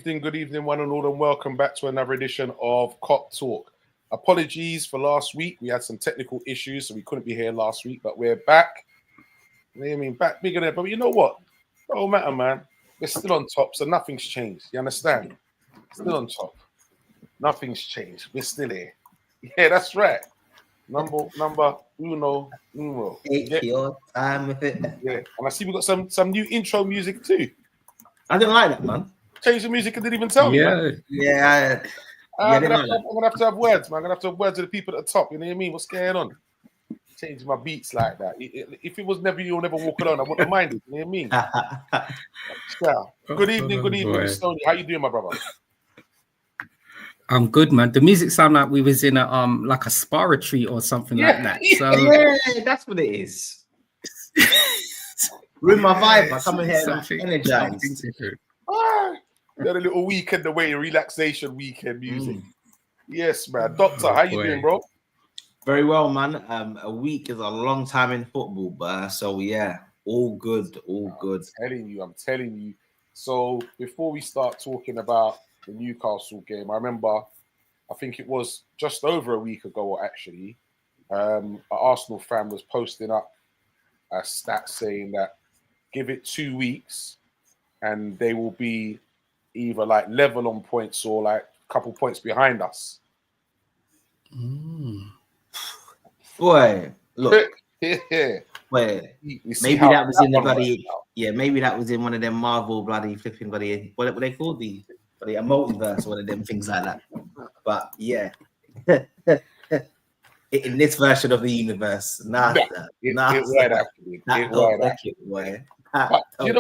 evening, one and all, and welcome back to another edition of Cop Talk. Apologies for last week. We had some technical issues, so we couldn't be here last week, but we're back. You know what I mean? Back bigger than ever. But you know what? It don't matter, man. We're still on top, so nothing's changed. You understand? Still on top. Nothing's changed. We're still here. Yeah, that's right. Number uno. Take your time with it. Yeah, and I see we got some new intro music too. I didn't like that, man. Change the music and didn't even tell me, man. I'm gonna have to have words, man. I'm gonna have to have words with the people at the top. You know what I mean? What's going on? Changing my beats like that. If it was never you'll never walk alone, I wouldn't have minded. You know what I mean? So, good evening, Stoney. How you doing, my brother? I'm good, man. The music sound like we was in a like a spa retreat or something like that. So yeah, that's what it is. Ruin my vibe. I come in here like energized. Got a little weekend away, relaxation weekend music. Yes, man. Doctor, how you doing, bro? Very well, man. A week is a long time in football, but so yeah, all good, all good. I'm telling you. So before we start talking about the Newcastle game, I remember, I think it was just over a week ago, actually, an Arsenal fan was posting up a stat saying that give it 2 weeks and they will be either like level on points or like a couple points behind us. Boy, look. Yeah. Wait, maybe that was in the bloody. Yeah, maybe that was in one of them Marvel bloody flipping bloody. What they call the multiverse, one of them things like that. But yeah, in this version of the universe, you know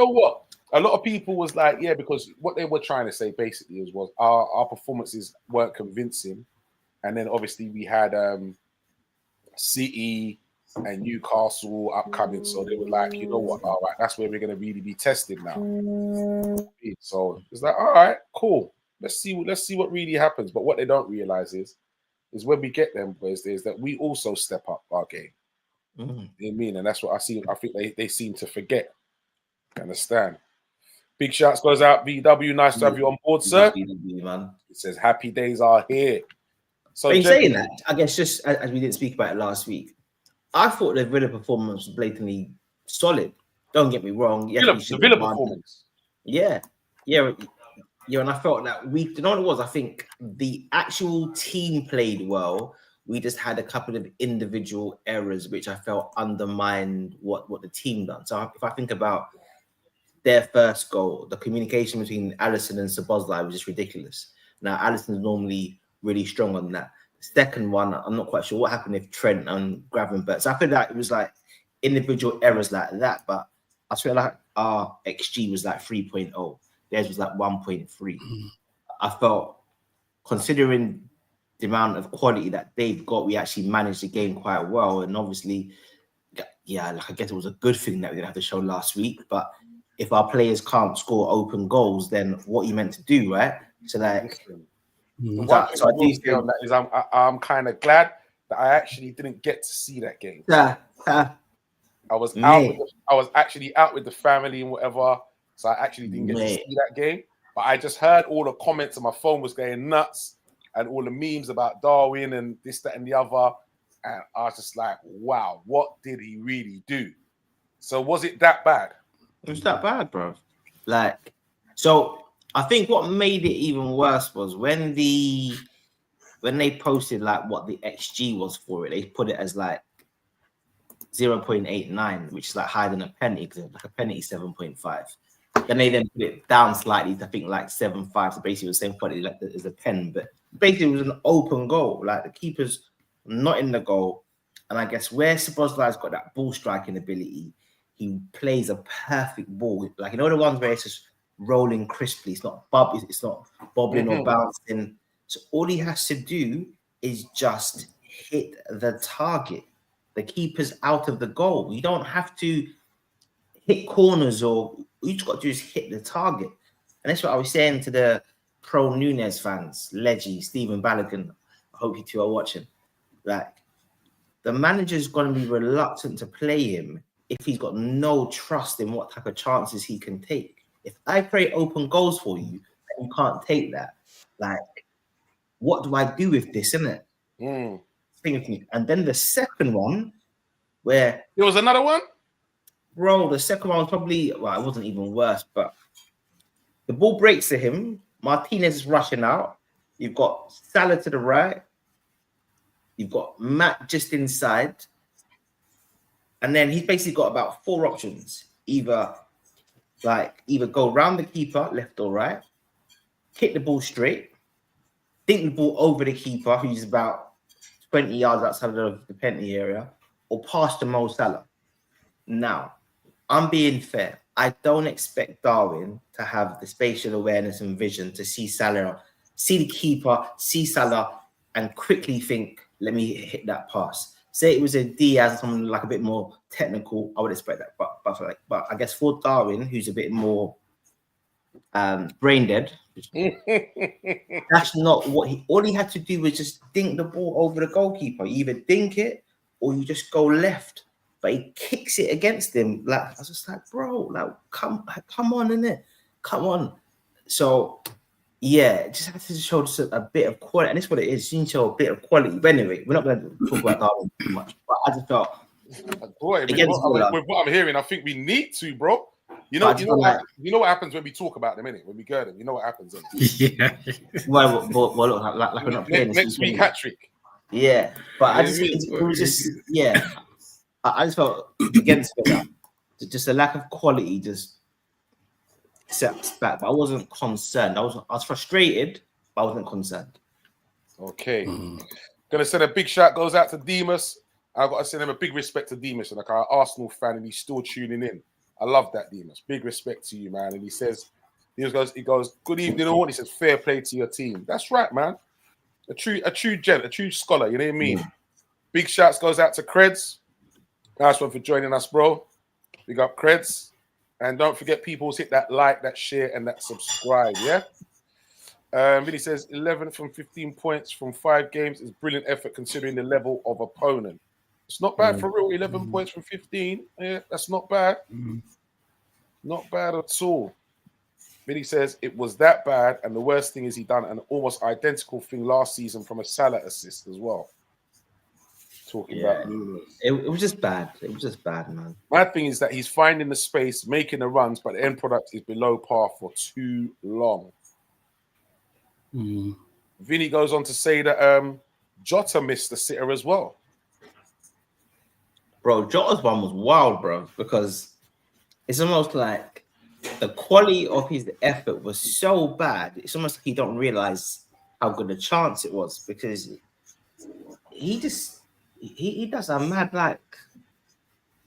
what? A lot of people was like, yeah, because what they were trying to say basically was our performances weren't convincing, and then obviously we had City and Newcastle upcoming, so they were like, you know what, all right, that's where we're going to really be tested now. So it's like, all right, cool, let's see what really happens. But what they don't realize is when we get them Wednesdays that we also step up our game. You know what I mean? And that's what I see. I think they seem to forget. Understand? Big shouts goes out, VW. Nice to have you on board, sir. VW, man. It says happy days are here. So in saying that, I guess just as we didn't speak about it last week, I thought the Villa performance was blatantly solid. Don't get me wrong. The Villa performance. Yeah. And I felt that you know what it was? I think the actual team played well. We just had a couple of individual errors which I felt undermined what the team done. So if I think about their first goal, the communication between Alisson and Szoboszlai was just ridiculous. Now, Alisson's normally really strong on that. The second one, I'm not quite sure what happened if Trent and Gravenberch. So I feel like it was like individual errors like that, but I feel like our XG was like 3.0. Theirs was like 1.3. I felt, considering the amount of quality that they've got, we actually managed the game quite well. And obviously, yeah, like I guess it was a good thing that we didn't have to show last week. But if our players can't score open goals, then what are you meant to do, right? So like, I'm kind of glad that I actually didn't get to see that game. I was actually out with the family and whatever, so I actually didn't get to see that game. But I just heard all the comments and my phone was going nuts and all the memes about Darwin and this, that, and the other. And I was just like, wow, what did he really do? So was it that bad? It was that bad, bro. Like, so I think what made it even worse was when they posted like what the XG was for it, they put it as like 0.89, which is like higher than a penalty, because like a penalty 7.5. Then they put it down slightly to think like 7.5, so basically the same quality like as a pen, but basically it was an open goal. Like the keeper's not in the goal, and I guess where Szoboszlai's got that ball striking ability, he plays a perfect ball. Like, you know, the ones where it's just rolling crisply, it's not bobbling or bouncing. So all he has to do is just hit the target. The keeper's out of the goal. You don't have to hit corners, or you just got to do is hit the target. And that's what I was saying to the pro Nunes fans, Leggy, Stephen Balogun. I hope you two are watching. Like, the manager's going to be reluctant to play him if he's got no trust in what type of chances he can take. If I create open goals for you, you can't take that. Like, what do I do with this, innit? And then the second one, where there was another one. Bro, the second one was probably, well, it wasn't even worse, but the ball breaks to him. Martinez is rushing out. You've got Salah to the right. You've got Matt just inside. And then he's basically got about 4 options. Either go round the keeper, left or right, kick the ball straight, dink the ball over the keeper, who's about 20 yards outside of the penalty area, or pass to Mo Salah. Now, I'm being fair. I don't expect Darwin to have the spatial awareness and vision to see Salah, see the keeper, see Salah, and quickly think, let me hit that pass. Say it was a Diaz, someone like a bit more technical, I would expect that. But I guess for Darwin, who's a bit more brain dead, that's not what all he had to do was just dink the ball over the goalkeeper. You either dink it or you just go left. But he kicks it against him. Like, I was just like, bro, like, come on, innit? Come on. So, yeah, just had to show just a bit of quality. And that's what it is. You need to show a bit of quality. But anyway, we're not going to talk about Darwin too much. But I just felt... Boy, with what I'm hearing, I think we need to, bro. You know what happens when we talk about them, innit? When we get them, you know what happens, innit? Yeah. Well, look, like we're not playing next week, hat-trick. Yeah. But it was just, yeah... I just felt against that. Just a lack of quality just set us back. But I wasn't concerned. I was frustrated, but I wasn't concerned. Okay. Gonna send a big shout goes out to Demas. I've got to send him a big respect to Demas, like our Arsenal fan, and he's still tuning in. I love that, Demas. Big respect to you, man. And he goes, good evening all. He says, fair play to your team. That's right, man. A true gent, a true scholar, you know what I mean? Big shouts goes out to Creds. Nice one for joining us, bro. Big up, Creds. And don't forget, people, hit that like, that share, and that subscribe, yeah? Vinny says 11 from 15 points from 5 games is brilliant effort considering the level of opponent. It's not bad for real. 11 points from 15. Yeah, that's not bad. Not bad at all. Vinny says it was that bad, and the worst thing is he done an almost identical thing last season from a Salah assist as well. Talking about it was just bad. It was just bad, man. My thing is that he's finding the space, making the runs, but the end product is below par for too long. Vinny goes on to say that Jota missed the sitter as well. Bro, Jota's one was wild, bro, because it's almost like the quality of his effort was so bad. It's almost like he don't realize how good a chance it was because he does a mad like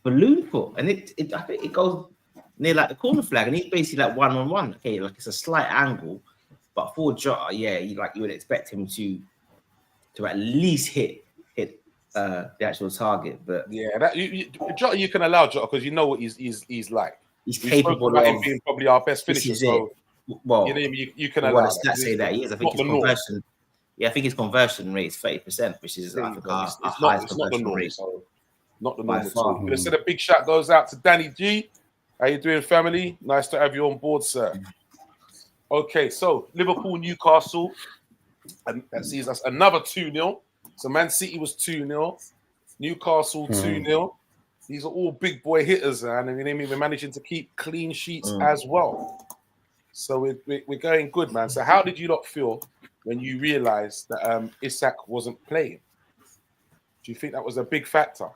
balloon foot, and I think it goes near like the corner flag, and he's basically like 1-on-1. Okay, like it's a slight angle, but for Jota, yeah, you would expect him to at least hit the actual target. But yeah, that Jota, you can allow Jota because you know what he's like. He's capable of him being probably our best finisher. So, well, you know, you can allow that. Let's say that he is. I think his conversion. Yeah, I think his conversion rate is 30%, which is I think our highest conversion rate. So not the normal. But instead, a big shout goes out to Danny G. How you doing, family? Nice to have you on board, sir. Okay, so Liverpool, Newcastle, and that sees us another 2-0. So Man City was 2-0, Newcastle 2-0. These are all big boy hitters, and we're managing to keep clean sheets as well. So we're going good, man. So how did you not feel when you realised that Isak wasn't playing? Do you think that was a big factor?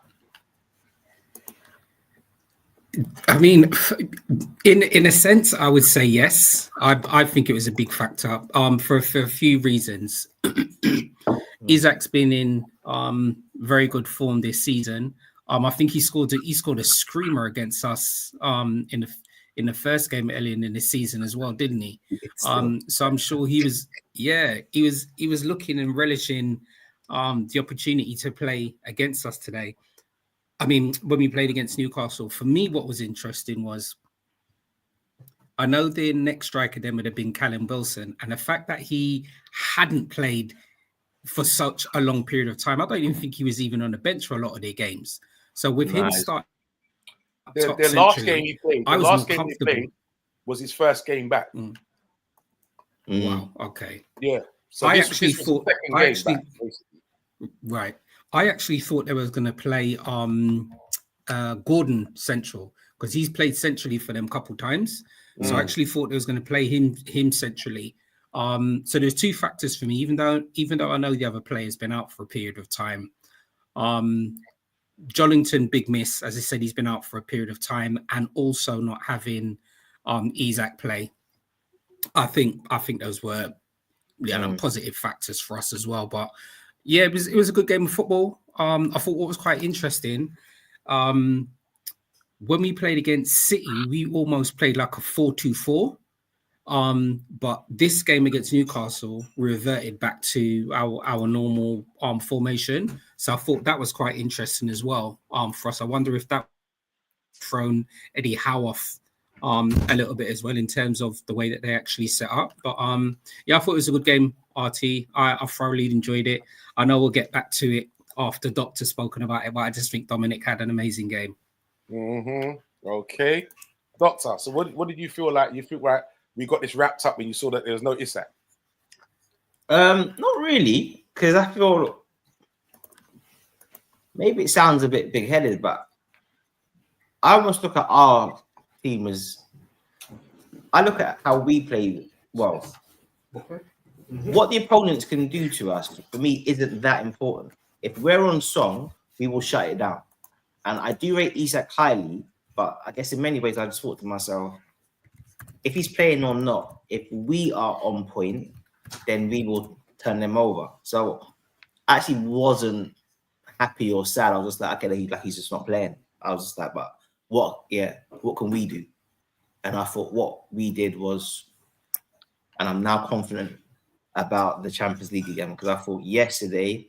I mean, in a sense, I would say yes. I think it was a big factor for a few reasons. Isak's been in very good form this season. I think he scored a screamer against us in the first game earlier in the season as well, didn't he? So I'm sure he was looking and relishing the opportunity to play against us today. I mean, when we played against Newcastle, for me, what was interesting was I know the next striker then would have been Callum Wilson, and the fact that he hadn't played for such a long period of time, I don't even think he was even on the bench for a lot of their games. So with him starting the last game he played, he played was his first game back. Wow. Okay. Yeah. So I this actually was the thought. second I game actually back, basically. right. I actually thought they was going to play Gordon central because he's played centrally for them a couple times. So I actually thought they was going to play him centrally. So there's two factors for me. Even though I know the other player's been out for a period of time. Jollington, big miss. As I said, he's been out for a period of time, and also not having Isak play. I think those were positive factors for us as well. But yeah, it was a good game of football. I thought what was quite interesting, when we played against City, we almost played like a 4-2-4. But this game against Newcastle, we reverted back to our normal formation. So I thought that was quite interesting as well. For us, I wonder if that thrown Eddie Howe off a little bit as well in terms of the way that they actually set up. But yeah, I thought it was a good game, RT. I thoroughly enjoyed it. I know we'll get back to it after Doctor spoken about it, but I just think Dominic had an amazing game. Okay. Doctor, so what did you feel like? You feel like we got this wrapped up when you saw that there was no Isak? Not really, because I feel maybe it sounds a bit big-headed, but I almost look at our team as I look at how we play well. What the opponents can do to us, for me, isn't that important. If we're on song, we will shut it down. And I do rate Isak highly, but I guess in many ways, I just thought to myself, if he's playing or not, if we are on point, then we will turn them over. So I actually wasn't happy or sad. I was just like, okay, he's just not playing. I was just like, but what can we do? And I thought what we did was, and I'm now confident about the Champions League again, because I thought yesterday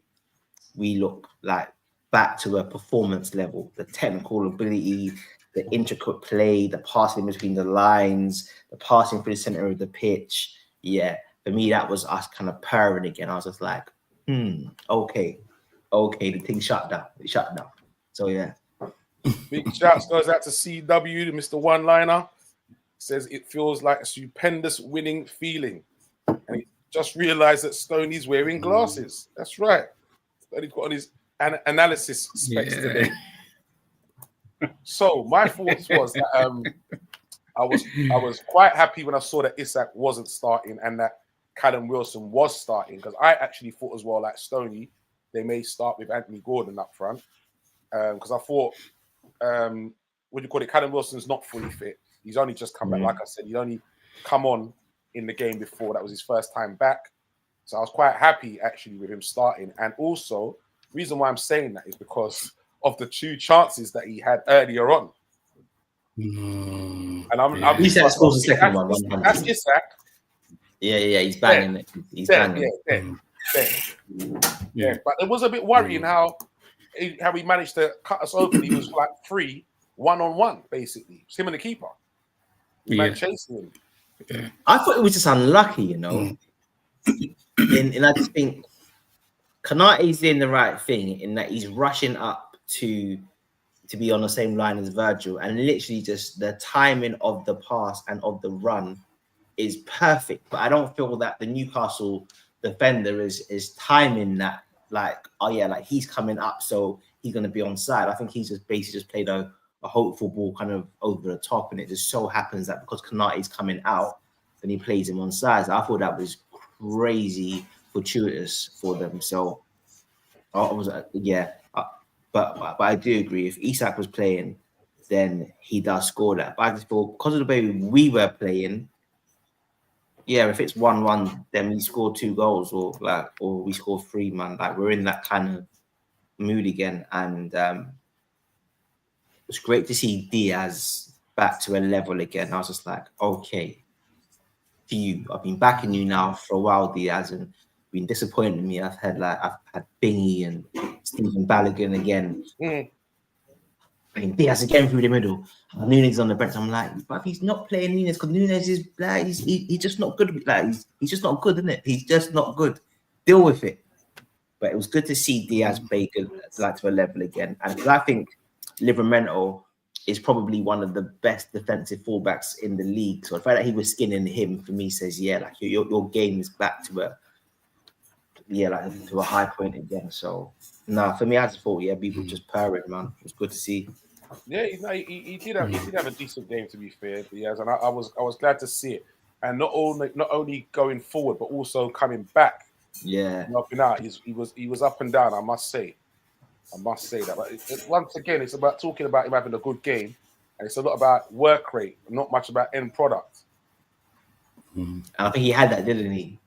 we looked like back to a performance level, the technical ability, the intricate play, the passing between the lines, the passing through the center of the pitch. Yeah, for me, that was us kind of purring again. I was just like, okay, the thing shut down. It shut down. So yeah. Big shouts goes out to CW, Mr. One-Liner. Says it feels like a stupendous winning feeling. And he just realized that Stoney's wearing glasses. That's right. Stoney's got on his analysis specs today. So my thoughts was that I was quite happy when I saw that Isak wasn't starting and that Callum Wilson was starting, because I actually thought as well, like Stoney, they may start with Anthony Gordon up front, because I thought, what do you call it? Callum Wilson's not fully fit. He's only just come back. Like I said, he'd only come on in the game before. That was his first time back. So I was quite happy actually with him starting. And also, the reason why I'm saying that is because of the 2 chances that he had earlier on. And I'm Isak scores the second one. That's Isak. Yeah, he's banging it. He's banging it. Yeah. But it was a bit worrying how he managed to cut us open. He was like free, 1-on-1, basically. It's him and the keeper. Man chasing him. Yeah. I thought it was just unlucky, you know. And I just think Kanate's doing the right thing in that he's rushing up to be on the same line as Virgil, and literally just the timing of the pass and of the run is perfect. But I don't feel that the Newcastle defender is timing that like, oh yeah, like he's coming up, so he's going to be on side. I think he's just basically just played a hopeful ball kind of over the top, and it just so happens that because Kanate's coming out, then he plays him on side. So I thought that was crazy fortuitous for them. So I was but I do agree. If Isak was playing, then he does score that. But I just thought because of the way we were playing, yeah, if it's 1-1, then we score 2 goals or we score 3, man. Like we're in that kind of mood again, and it's great to see Diaz back to a level again. I was just like, okay, I've been backing you now for a while, Diaz, and been disappointed in me. I've had Bingy and Stephen Balogun again. I mean, Diaz again through the middle. Nunes on the bench. I'm like, but he's not playing Nunes because Nunes is like he's just not good. Like he's just not good, isn't it? He's just not good. Deal with it. But it was good to see Diaz play good, like to a level again. And I think Livramento is probably one of the best defensive fullbacks in the league. So the fact that he was skinning him for me says, yeah, like your game is back to a high point again. So for me, I just thought, people just purring, man. It was good to see. Yeah, he did have a decent game, to be fair. Diaz, and I was glad to see it. And not only going forward, but also coming back. Yeah, Helping out. He was up and down. I must say that. But once again, it's about talking about him having a good game, and it's a lot about work rate, not much about end product. And I think he had that, didn't he?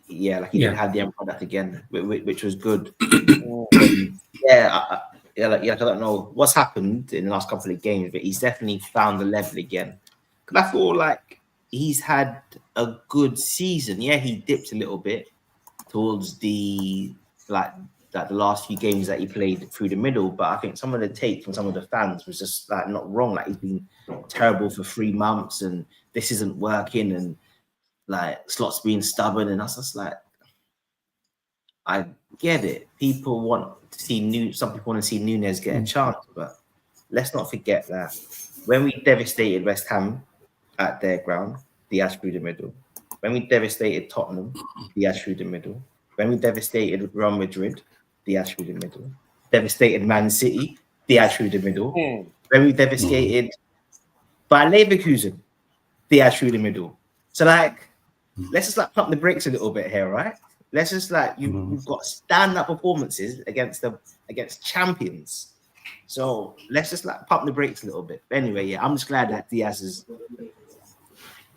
He did have the end product again, which was good. I don't know what's happened in the last couple of games, but he's definitely found the level again. Because I feel like he's had a good season. Yeah, he dipped a little bit towards the last few games that he played through the middle, but I think some of the take from some of the fans was just not wrong. Like, he's been terrible for 3 months, and this isn't working, and Slot's being stubborn, and I was just like, I get it. People want to see some people want to see Nunes get a chance, but let's not forget that when we devastated West Ham at their ground, Diaz through the middle. When we devastated Tottenham, Diaz through the middle. When we devastated Real Madrid, Diaz through the middle. Devastated Man City, Diaz through the middle. When we devastated Bayer Leverkusen, Diaz through the middle. So let's just pump the brakes a little bit here, right? Let's just you've got stand-up performances against champions. So let's just pump the brakes a little bit. Anyway, I'm just glad that Diaz is.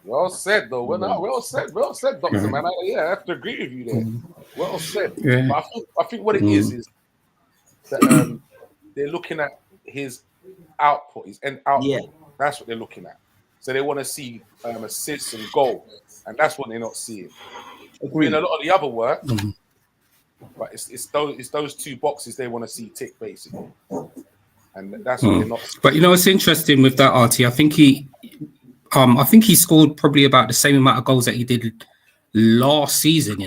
Well said, though. Well said, Doctor, man. I have to agree with you there. Well said. Yeah. But I think what it is that they're looking at his output, his end output. Yeah. That's what they're looking at. So they want to see assists and goals, and that's what they're not seeing. In a lot of the other work, but it's those 2 boxes they want to see tick, basically, and that's what they're not seeing. But it's interesting with that, Artie. I think he scored probably about the same amount of goals that he did last season,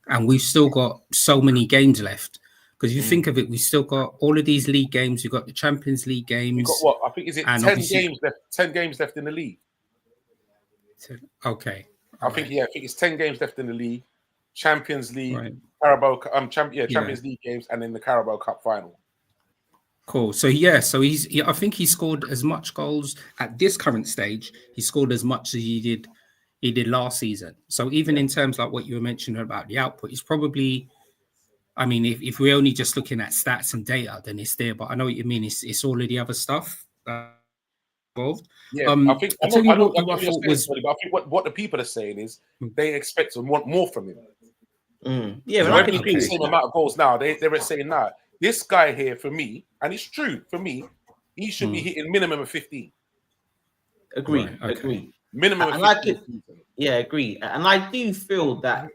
and we've still got so many games left. Because you think of it, we still got all of these league games. We've got the Champions League games. We've got what? I think, is it 10 games left? 10 games left in the league. Okay. I think it's 10 games left in the league, Champions League, right. Carabao, Champions League games, and then the Carabao Cup final. Cool. So I think he scored as much goals at this current stage. He scored as much as he did last season. So even in terms like what you were mentioning about the output, it's probably. I mean, if we're only just looking at stats and data, then it's there. But I know what you mean. It's all of the other stuff involved. Yeah, I think what the people are saying is they expect and want more from him. Yeah, so when people the same amount of goals now, they're saying now this guy here for me, and it's true for me, he should be hitting minimum of 15. Agree. Right, okay. Agree. Minimum of 15. Agree. And I do feel that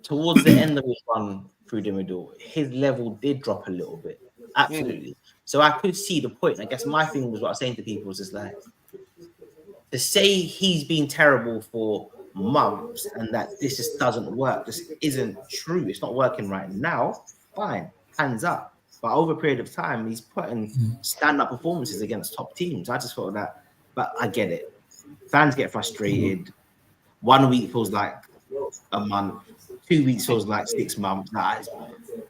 towards the end of his run through the middle, his level did drop a little bit. Absolutely. So I could see the point. I guess my thing was what I was saying to people was just to say he's been terrible for months and that this just doesn't work just isn't true. It's not working right now. Fine, hands up. But over a period of time, he's putting stand-up performances against top teams. I just thought that, but I get it. Fans get frustrated. 1 week feels like a month. 2 weeks feels like 6 months.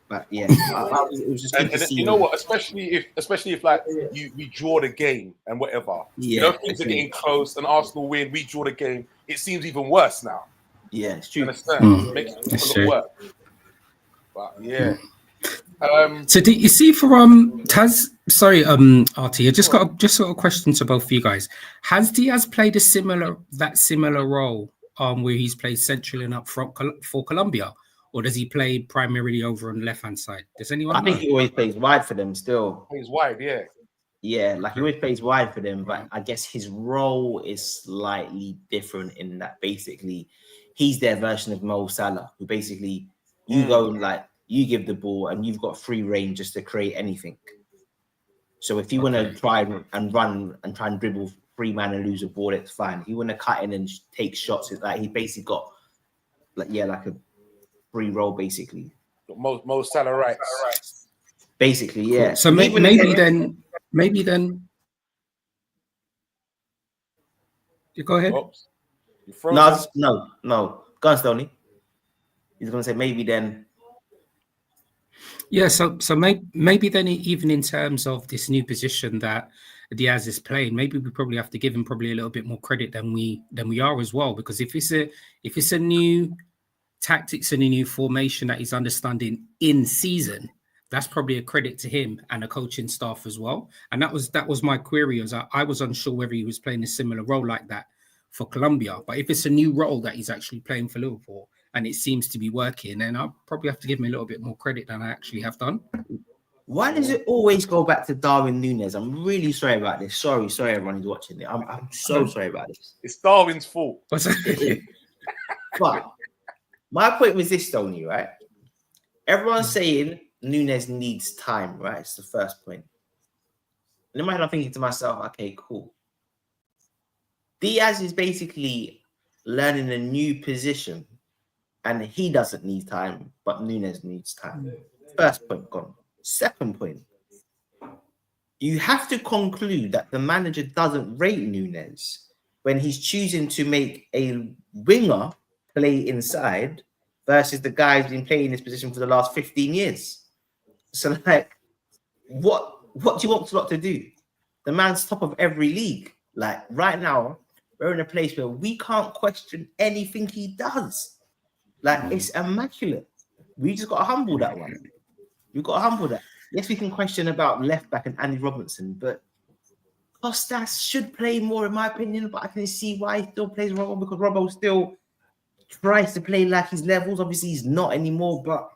But yeah, it was just good to see. You know what? Especially if like we draw the game and whatever. Yeah, things are getting close and Arsenal win, we draw the game. It seems even worse now. Yeah, it's true. It makes it look worse. But yeah. So did you see for Taz? Sorry, Artie, I just got a question to both of you guys. Has Diaz played a similar role where he's played central and up front for Colombia, or does he play primarily over on the left hand side? Does anyone? I think he always plays wide for them. Still, plays wide, yeah. Yeah, like he always plays wide for them, but I guess his role is slightly different in that basically he's their version of Mo Salah, who basically you go and you give the ball and you've got free reign just to create anything. So if you want to try and run and try and dribble 3 man and lose a ball, it's fine. If you want to cut in and take shots, it's he basically got like a free roll basically. Mo Salah rights. Basically, yeah. So maybe then You go ahead. Oops. You frozen. No. Go on, Stoney. He's gonna say maybe then. Yeah, so maybe then even in terms of this new position that Diaz is playing, maybe we probably have to give him probably a little bit more credit than we are as well. Because if it's a new tactics and a new formation that he's understanding in season, that's probably a credit to him and the coaching staff as well. And that was my query. I was unsure whether he was playing a similar role like that for Colombia. But if it's a new role that he's actually playing for Liverpool and it seems to be working, then I'll probably have to give him a little bit more credit than I actually have done. Why does it always go back to Darwin Núñez? I'm really sorry about this. Sorry, everyone who's watching it. I'm so sorry about this. It's Darwin's fault. But my point was this, Stoney, right? Everyone's saying Núñez needs time, right? It's the first point. And in my head, I'm thinking to myself, okay, cool. Diaz is basically learning a new position, and he doesn't need time, but Núñez needs time. First point gone. Second point, you have to conclude that the manager doesn't rate Núñez when he's choosing to make a winger play inside versus the guy who's been playing this position for the last 15 years. So, like, what do you want Slot to do? The man's top of every league. Like, right now, we're in a place where we can't question anything he does. Like, it's immaculate. We just got to humble that one. We've got to humble that. Yes, we can question about left back and Andy Robertson, but Costas should play more, in my opinion. But I can see why he still plays Robbo, because Robbo still tries to play like his levels. Obviously, he's not anymore. But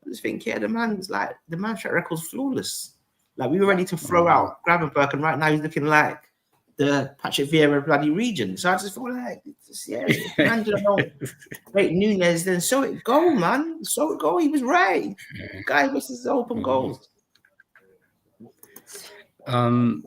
I just think, the man's track record's flawless. Like, we were ready to throw out Gravenberch, and right now he's looking like the Patrick Vieira bloody region. So I just feel like, man, you know, great Núñez, then so it go, man. So it go. He was right. Guy misses open goals. I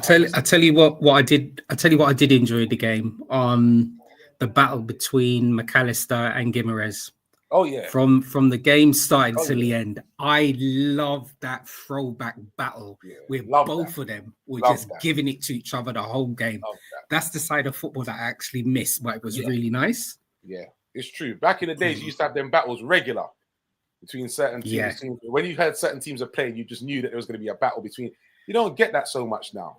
tell you what I did enjoy the game. The battle between McAllister and Guimaraes. Oh yeah. From the game started to the end. I love that throwback battle where both of them were just giving it to each other the whole game. That's the side of football that I actually miss, but it was really nice. Yeah, it's true. Back in the days, you used to have them battles regular between certain teams. Yeah. When you heard certain teams are playing, you just knew that there was going to be a battle between. You don't get that so much now.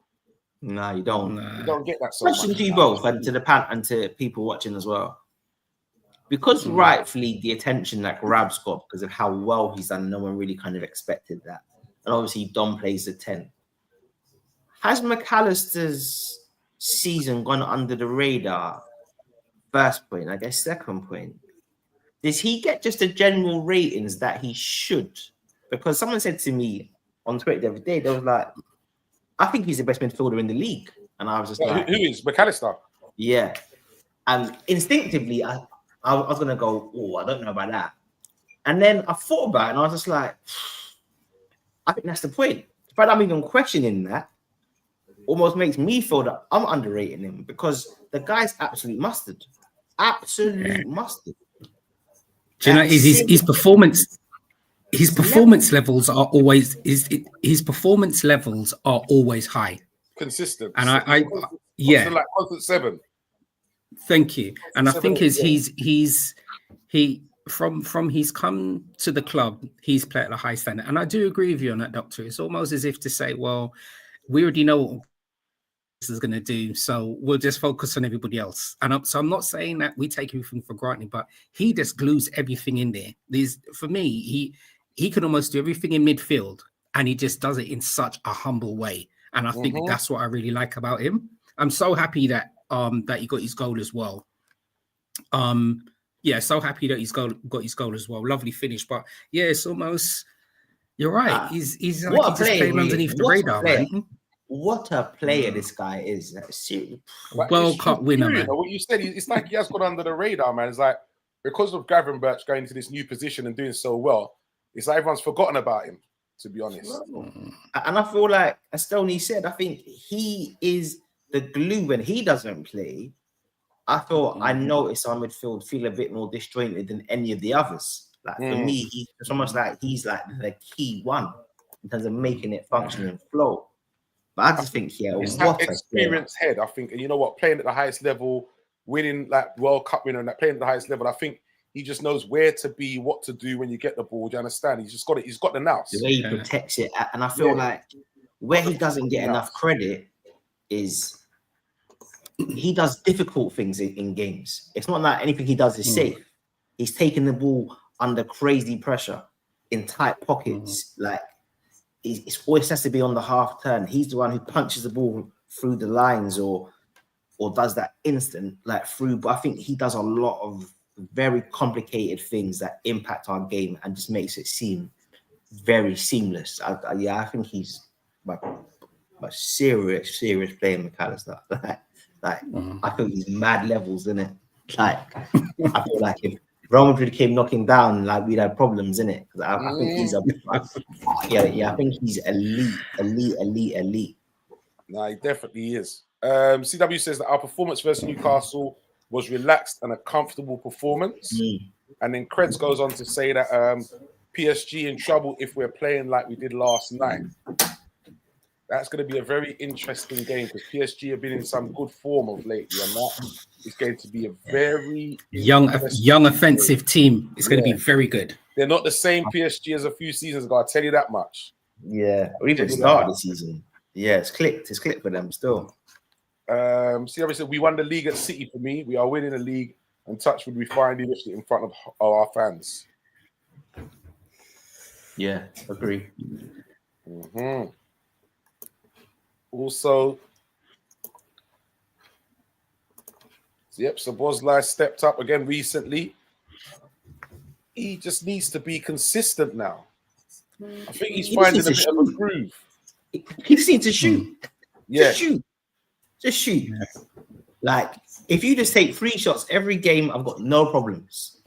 No, you don't. You don't get that so much. Question to you both and to the pan and to people watching as well. Because rightfully the attention that Grab's got because of how well he's done, no one really kind of expected that. And obviously Dom plays the 10. Has McAllister's season gone under the radar? First point, I guess second point. Does he get just the general ratings that he should? Because someone said to me on Twitter the other day, they was like, I think he's the best midfielder in the league. And I was just like, who is McAllister? Yeah. And instinctively, I was going to go, I don't know about that. And then I thought about it and I was just like, I think that's the point. The fact I'm even questioning that almost makes me feel that I'm underrating him because the guy's absolute mustard. Absolute mustard. Do you know, his performance levels are always high. Consistent. And I like constant 7. Thank you. And I think he's from he's come to the club, he's played at a high standard. And I do agree with you on that, Doctor. It's almost as if to say, well, we already know what this is going to do, so we'll just focus on everybody else. And I'm not saying that we take everything for granted, but he just glues everything in there. For me, he can almost do everything in midfield, and he just does it in such a humble way. And I think that's what I really like about him. I'm so happy that he got his goal as well. So happy that he's got his goal as well. Lovely finish, but yeah, it's almost. You're right. He's like he's just playing underneath the radar, man. What a player this guy is! World Cup winner, man. What you said, it's like he has gone under the radar, man. It's like because of Gravenberch going into this new position and doing so well, it's like everyone's forgotten about him. To be honest, and I feel like, as Stoney said, I think he is the glue when he doesn't play. I thought I noticed our midfield feel a bit more disjointed than any of the others. Like for me, it's almost like he's like the key one in terms of making it function and flow. But I just think, yeah, It's what that a experienced head, I think. And you know what? Playing at the highest level, winning like World Cup winner and that playing at the highest level, I think he just knows where to be, what to do when you get the ball. Do you understand? He's just got it. He's got the nous. the way he protects it. And I feel like where he doesn't get enough credit is he does difficult things in games. It's not like anything he does is safe. He's taking the ball under crazy pressure in tight pockets. Like it always has to be on the half turn. He's the one who punches the ball through the lines or does that instant like through. But I think he does a lot of very complicated things that impact our game and just makes it seem very seamless. I think he's my serious player, McAllister. I think he's mad levels, isn't it? Like I feel like if Real Madrid came knocking down, like we'd have problems, in it. I think he's I think he's elite. No, he definitely is. CW says that our performance versus Newcastle was relaxed and a comfortable performance. And then Creds goes on to say that PSG in trouble if we're playing like we did last night. That's going to be a very interesting game because PSG have been in some good form of lately, and that is going to be a very young offensive team. It's going to be very good. They're not the same PSG as a few seasons ago. I'll tell you that much. Yeah, or even start the season. Yeah, it's clicked. It's clicked for them still. CW said we won the league at City. For me, we are winning the league, and Touchwood we finally lifted it in front of our fans. Yeah, agree. Also, Szoboszlai stepped up again recently. He just needs to be consistent now. I think he's finding a bit of a groove. He just needs to shoot. Yeah. Just shoot. Like, if you just take 3 shots every game, I've got no problems.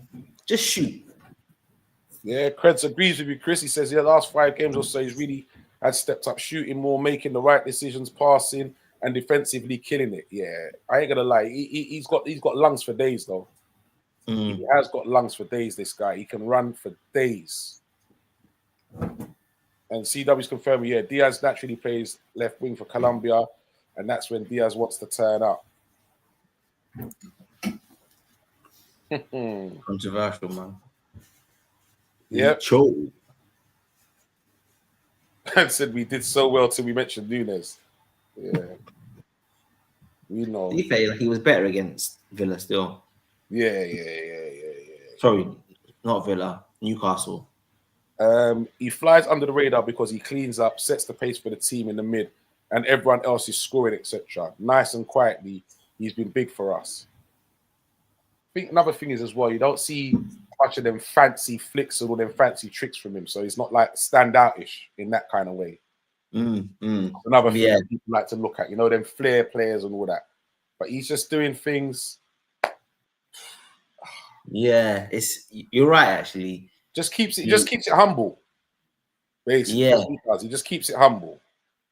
Just shoot. Yeah, Creds agrees with you, Chris. He says, last 5 games or so, he's really had stepped up shooting more, making the right decisions, passing, and defensively killing it. Yeah, I ain't gonna lie. He's got lungs for days, though. He has got lungs for days, this guy. He can run for days. And CW's confirming, Diaz naturally plays left wing for Colombia, and that's when Diaz wants to turn up. Controversial, man. Yeah. Cho. And said we did so well till we mentioned Nunes. Yeah. We know. He was better against Villa still. Yeah. Sorry, not Villa, Newcastle. He flies under the radar because he cleans up, sets the pace for the team in the mid, and everyone else is scoring, etc. Nice and quietly, he's been big for us. I think another thing is as well, you don't see much of them fancy flicks or them fancy tricks from him, so he's not like standout-ish in that kind of way. Another thing that people like to look at, them flair players and all that. But he's just doing things. Yeah, you're right actually. Just keeps it humble. Basically, he just keeps it humble.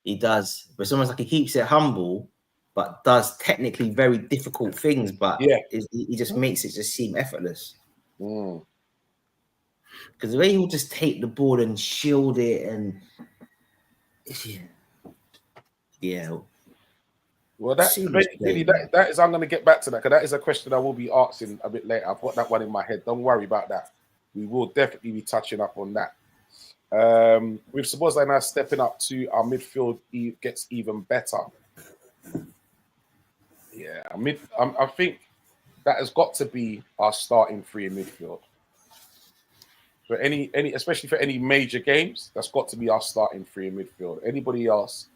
He does, but it's almost like he keeps it humble, but does technically very difficult things. But he just makes it just seem effortless. Because the way he'll just take the ball and shield it, and Well, that is. I'm going to get back to that because that is a question I will be asking a bit later. I've got that one in my head. Don't worry about that. We will definitely be touching up on that. With Szoboszlai now stepping up to our midfield, he gets even better. Yeah, I think that has got to be our starting 3 in midfield. For any, especially for any major games, that's got to be our starting 3 in midfield. Anybody else,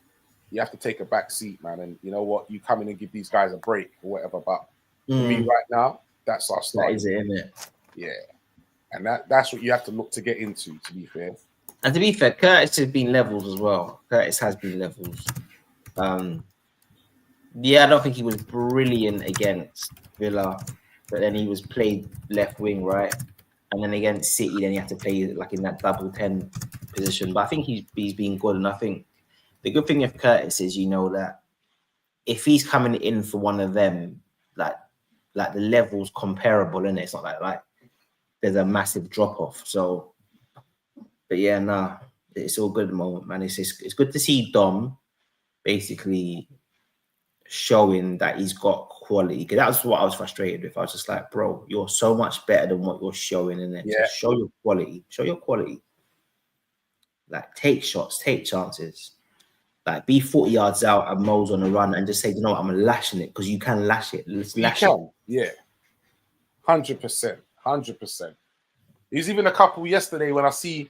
you have to take a back seat, man. And you know what? You come in and give these guys a break or whatever. But for me right now, that's our starting. That is it, isn't it? Yeah. And that's what you have to look to get into, to be fair. And to be fair, Curtis has been levels as well. Curtis has been levels. I don't think he was brilliant against Villa, but then he was played left wing, right? And then against City, then he had to play like in that double 10 position. But I think he's been good. And I think the good thing of Curtis is, that if he's coming in for one of them, like the level's comparable, and it's not like there's a massive drop off. So, but it's all good at the moment, man. It's good to see Dom basically showing that he's got quality. Because that was what I was frustrated with. I was just like, bro, you're so much better than what you're showing in it. Yeah. So show your quality. Show your quality. Like, take shots, take chances. Like, be 40 yards out and Mo's on the run and just say, you know what, I'm lashing it, because you can lash it. Let's lash it. Yeah. 100%. 100%. There's even a couple yesterday when I see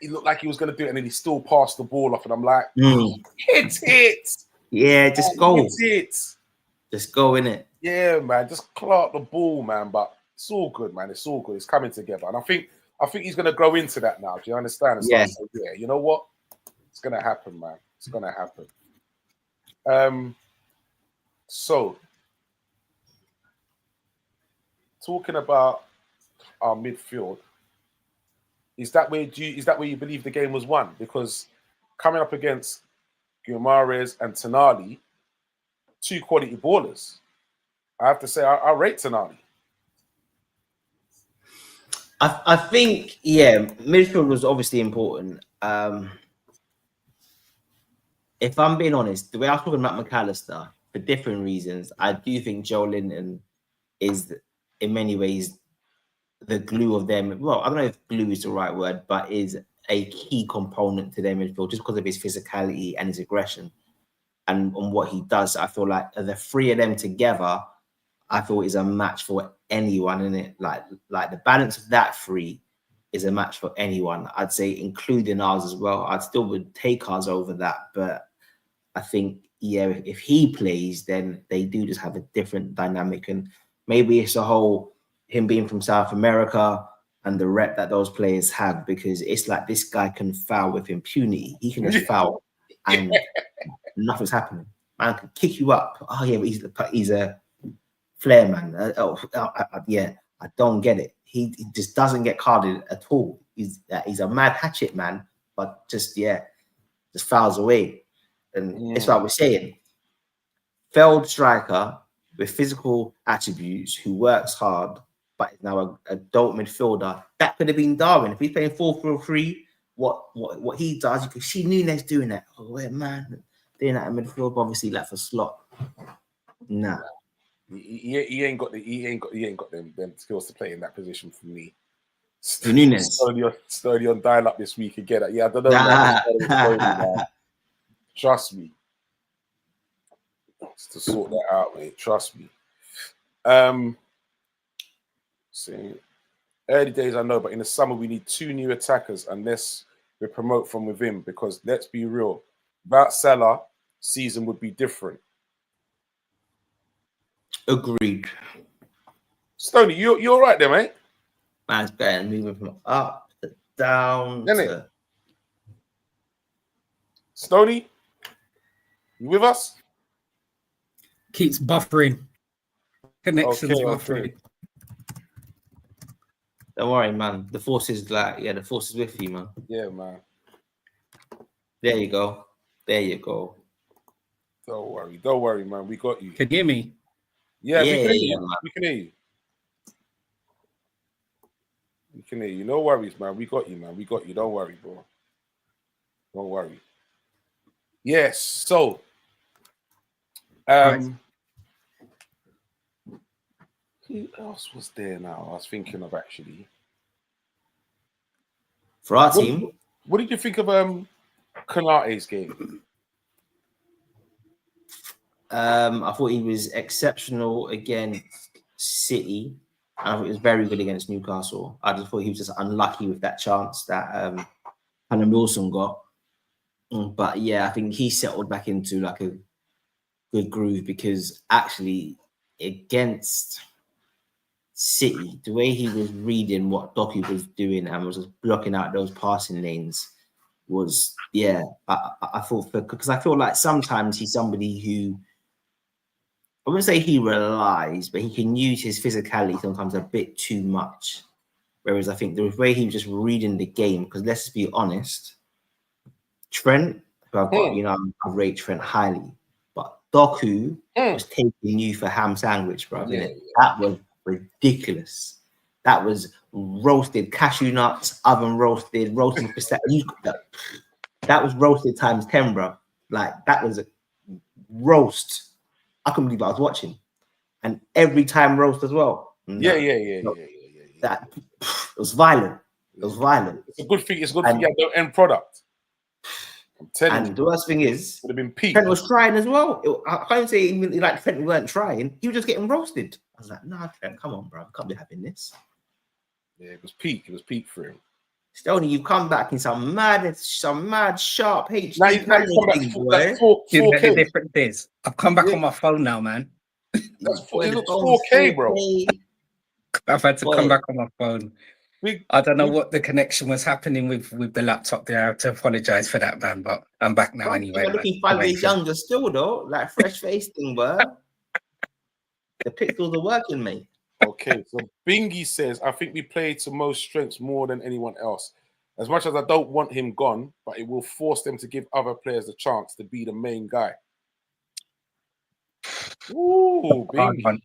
he looked like he was going to do it and then he still passed the ball off. And I'm like, hit it. Yeah, just go. Hit it. Just go in it. Yeah, man. Just clark the ball, man. But it's all good, man. It's all good. It's coming together. And I think he's going to grow into that now. Do you understand? And Yeah. say, yeah, you know what? It's going to happen, man. It's going to happen. So, talking about our midfield, is that where you believe the game was won? Because coming up against Guimaraes and Tonali, two quality ballers, I have to say I rate Tonali. I think, yeah, midfield was obviously important. If I'm being honest, the way I was talking about McAllister, for different reasons, I do think Joe Linton is, in many ways, the glue of them. Well, I don't know if glue is the right word, but is a key component to their midfield just because of his physicality and his aggression and on what he does. I feel like the three of them together, I feel is a match for anyone, in it. Like the balance of that three is a match for anyone. I'd say including ours as well. I'd still would take ours over that, but I think, yeah, if he plays, then they do just have a different dynamic. And maybe it's the whole him being from South America and the rep that those players have, because it's like this guy can foul with impunity. He can just foul and nothing's happening. Man can kick you up. Oh yeah, but he's a flair man. Yeah, I don't get it. He just doesn't get carded at all. He's a mad hatchet man, but just fouls away. And that's what we're saying. Failed striker with physical attributes who works hard, but is now an adult midfielder. That could have been Darwin. If he's playing 4-4-3, what he does, you can see Nunes doing that. Oh, man, doing that in midfield, obviously, like for slot. Nah. He ain't got them skills to play in that position for me. Nunes. Slowly on dial up this week again. Yeah, I don't know. Trust me. To sort that out, mate. Trust me. See, early days I know, but in the summer we need 2 new attackers unless we promote from within. Because let's be real, without Salah, season would be different. Agreed. Stoney, you all right there, mate? Man's better moving from up to down. Isn't it? Stoney, you with us? Keeps buffering. Connections buffering. Okay. Don't worry, man. The force is with you, man. Yeah, man. There you go. Don't worry, man. We got you. Can you hear me? Yeah, we can hear you. Man. We can hear you. No worries, man. We got you, man. We got you. Don't worry, bro. Don't worry. Yes. So, who else was there now? I was thinking of actually. For our team. What did you think of Konate's game? I thought he was exceptional against City. I thought he was very good against Newcastle. I just thought he was just unlucky with that chance that Callum Wilson got. But yeah, I think he settled back into like a good groove, because actually against City, the way he was reading what Doku was doing and was just blocking out those passing lanes was, I thought, because I feel like sometimes he's somebody who, I wouldn't say he relies, but he can use his physicality sometimes a bit too much. Whereas I think the way he was just reading the game, because let's be honest, Trent, who I've got, I rate Trent highly, but Doku was taking you for ham sandwich, bro. That was ridiculous. That was roasted cashew nuts, oven roasted pistachio. That was roasted times 10, bro. Like, that was roast. I couldn't believe I was watching, and every time roast as well. Yeah. That it was violent. It was violent. It's a good thing. It's good for the end product. I'm telling you. And the worst thing is, would have been peak. Trent was trying as well. I can't say even like Trent weren't trying. He was just getting roasted. I was like, nah, Trent, come on, bro. I can't be having this. Yeah, it was peak. It was peak for him. Stoney, you come back in some mad sharp HD. Now you come back like 4K. The difference is, I've come back on my phone now, man. It looks 4K, bro. I've had to come back on my phone. I don't know what the connection was happening with the laptop there. I have to apologize for that, man. But I'm back now anyway. You're looking 5 years younger still, though. Like fresh face thing, bro. The pixels are working, mate. Okay, so Bingy says, I think we play to most strengths more than anyone else. As much as I don't want him gone, but it will force them to give other players a chance to be the main guy. Ooh, Bingy.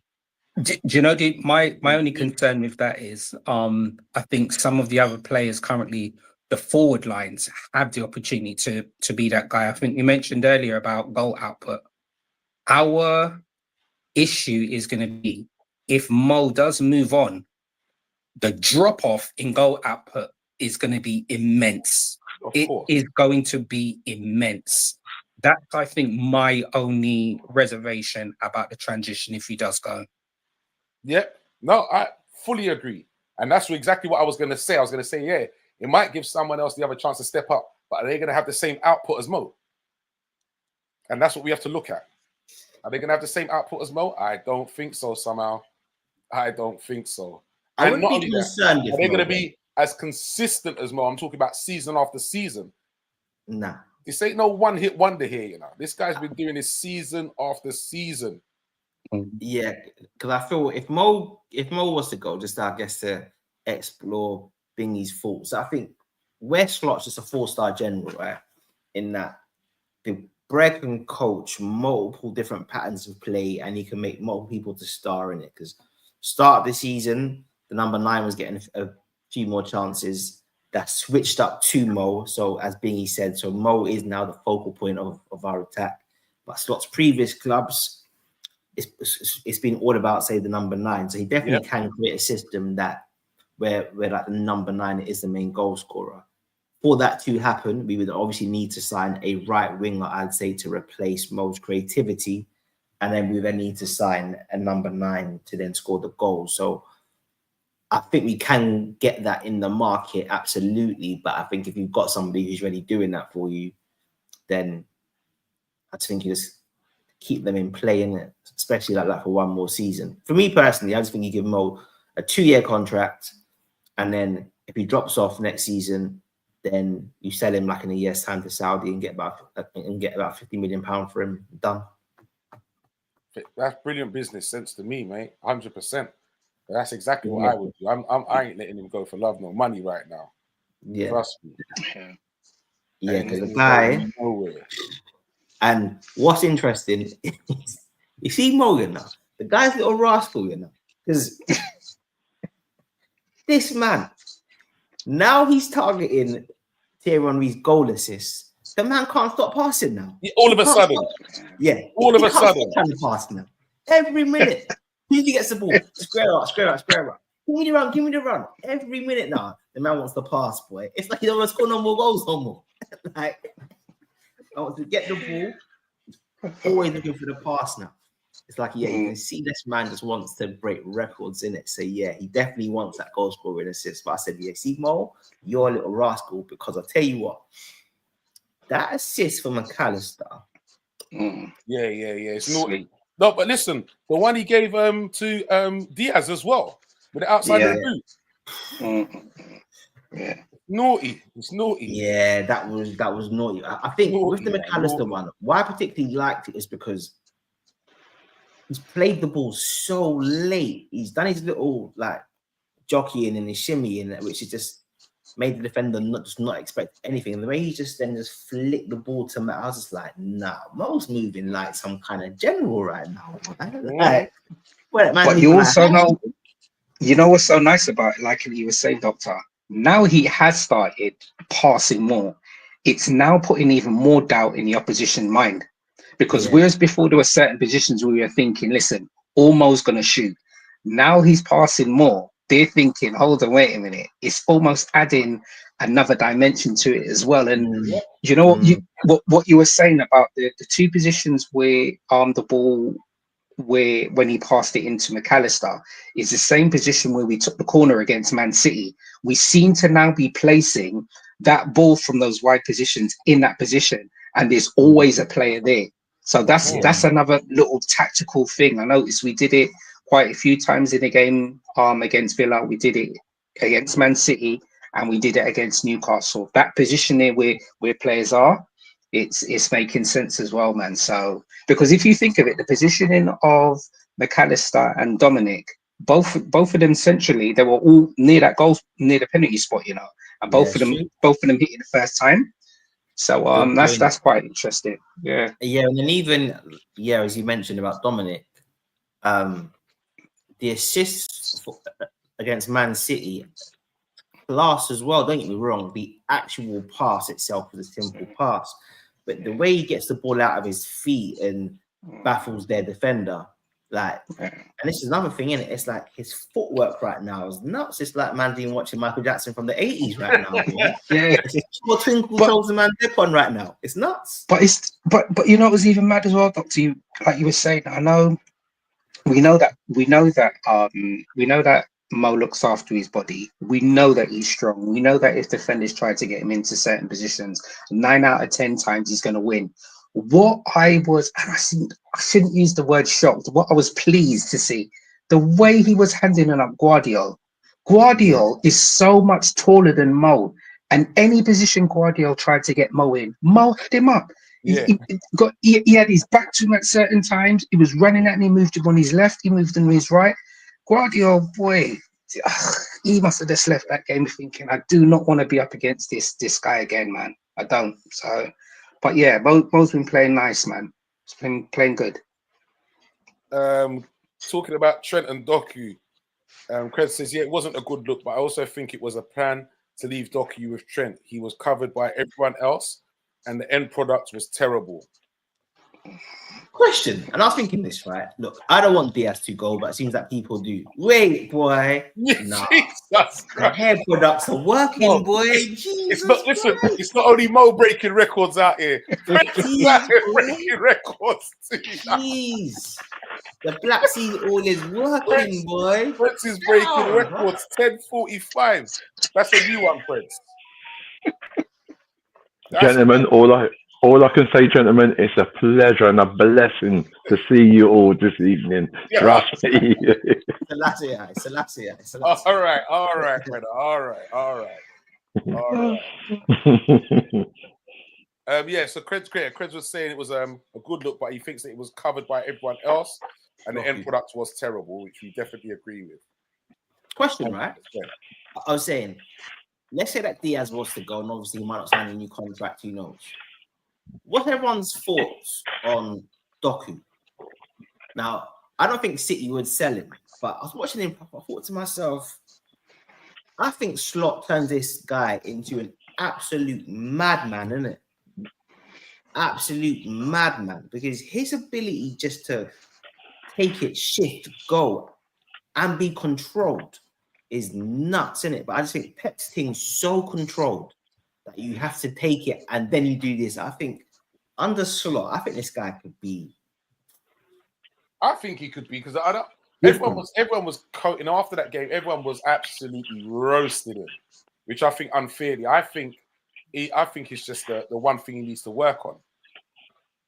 Do you know my only concern with that is I think some of the other players currently, the forward lines, have the opportunity to be that guy. I think you mentioned earlier about goal output. Our issue is going to be if Mo does move on, the drop off in goal output is going to be immense. It is going to be immense. That's, I think, my only reservation about the transition if he does go. Yeah, no, I fully agree. And that's exactly what I was going to say. I was going to say, yeah, it might give someone else the other chance to step up, but are they going to have the same output as Mo? And that's what we have to look at. Are they going to have the same output as Mo? I don't think so somehow. I don't think so. I wouldn't be concerned if are they going to be as consistent as Mo? I'm talking about season after season. Nah. This ain't no one-hit wonder here, you know. This guy's been doing this season after season. Yeah, because I feel if Mo was to go, just I guess to explore Bingy's thoughts, I think where Slot's just a 4-star general, right? In that the Breg can coach multiple different patterns of play, and he can make multiple people to star in it. Because start of the season, the number 9 was getting a few more chances. That switched up to Mo. So as Bingy said, so Mo is now the focal point of our attack. But Slot's previous clubs, it's been all about, say, the number 9. So he definitely can create a system that where like the number 9 is the main goal scorer. For that to happen, we would obviously need to sign a right winger, I'd say, to replace Mo's creativity. And then we then need to sign a number 9 to then score the goal. So I think we can get that in the market, absolutely. But I think if you've got somebody who's really doing that for you, then I think you just keep them in play, innit? Especially like that for one more season. For me personally, I just think you give Mo a 2-year contract, and then if he drops off next season, then you sell him like in a year's time to Saudi and get about £50 million for him. Done. That's brilliant business sense to me, mate. 100%. That's exactly what I would do. I ain't letting him go for love nor money right now. Yeah. Trust me. Yeah, because the guy. And what's interesting is you see Morgan now. The guy's a little rascal, you know, because this man now he's targeting Thierry Henry's goal assists. The man can't stop passing now. All of a sudden. All of a sudden. Pass now. Every minute. Who gets the ball? Square up. Give me the run. Every minute now, the man wants to pass, boy. It's like he don't want to score no more goals no more. Like, I want to get the ball. Always looking for the pass now. It's like, yeah, you can see this man just wants to break records in it. So yeah, he definitely wants that goal scoring assist. But I said, yeah, see, Mo, you're a little rascal, because I'll tell you what, that assist for McAllister. Yeah. It's naughty. No, but listen, the one he gave to Diaz as well, with the outside of the boot. Yeah. Naughty. It's naughty. Yeah, that was naughty. I think naughty, with the McAllister one, why I particularly liked it is because he's played the ball so late. He's done his little like jockeying and his shimmying, which is just made the defender not expect anything. And the way he just flicked the ball to Matt, I was just like, nah, Mo's moving like some kind of general right now. Like, but you also know, you know what's so nice about it, like you were saying, Doctor, now he has started passing more. It's now putting even more doubt in the opposition mind, Because whereas before there were certain positions where we were thinking, listen, Olmo's going to shoot. Now he's passing more. They're thinking, hold on, wait a minute. It's almost adding another dimension to it as well. And you know what you were saying about the two positions where the ball, where when he passed it into McAllister, is the same position where we took the corner against Man City. We seem to now be placing that ball from those wide positions in that position, and there's always a player there. So that's another little tactical thing. I noticed we did it quite a few times in the game against Villa. We did it against Man City, and we did it against Newcastle. That position there where players are, it's making sense as well, man. So because if you think of it, the positioning of McAllister and Dominic, both of them centrally, they were all near that goal, near the penalty spot, you know, and both of them hitting the first time. So that's quite interesting. Yeah. And then even as you mentioned about Dominic, the assists against Man City class as well. Don't get me wrong, the actual pass itself was a simple pass, but the way he gets the ball out of his feet and baffles their defender, like, and this is another thing, innit? It's like his footwork right now is nuts. It's like man being watching Michael Jackson from the 80s right now. It's a twinkle toes man dip on right now. It's nuts. But you know, it was even mad as well, Doctor. You, like you were saying, we know that Mo looks after his body. We know that he's strong. We know that if defenders try to get him into certain positions, 9 out of 10 times he's going to win. What I was, and I shouldn't use the word shocked, what I was pleased to see, the way he was handing up Guardiola. Guardiola is so much taller than Mo, and any position Guardiola tried to get Mo in, Mo had him up. Yeah. He had his back to him at certain times. He was running at him. He moved him on his left. He moved him on his right. Guardiola, boy, he must have just left that game thinking, I do not want to be up against this guy again, man. I don't. So, but yeah, Mo's been playing nice, man. He's been playing good. Talking about Trent and Doku, Craig says, it wasn't a good look, but I also think it was a plan to leave Doku with Trent. He was covered by everyone else, and the end product was terrible. Question, and I was thinking this, right? Look, I don't want Diaz to go, but it seems like people do. Wait, boy. Nah. The hair products are working, boy. It's not only Mo breaking records out here. Breaking records too. Jeez. The Black Sea all is working, boy. Prince is breaking records, 10:45. That's a new one, Prince. Gentlemen, all I can say, gentlemen, it's a pleasure and a blessing to see you all this evening. Trust me. Selassie. All right, brother. All right. So Krebs was saying it was a good look, but he thinks that it was covered by everyone else, and the end product was terrible, which we definitely agree with. Question, right? I was saying, let's say that Diaz was to go, and obviously he might not sign a new contract, who knows? What's everyone's thoughts on Doku? Now, I don't think City would sell him, but I was watching him. I thought to myself, I think Slot turns this guy into an absolute madman, isn't it? Absolute madman, because his ability just to take it, shift, go, and be controlled is nuts, isn't it? But I just think Pep's thing's so controlled that you have to take it and then you do this. I think under Slot, I think this guy could be. I think he could be, because everyone was after that game. Everyone was absolutely roasting him, which I think unfairly. I think it's just the one thing he needs to work on.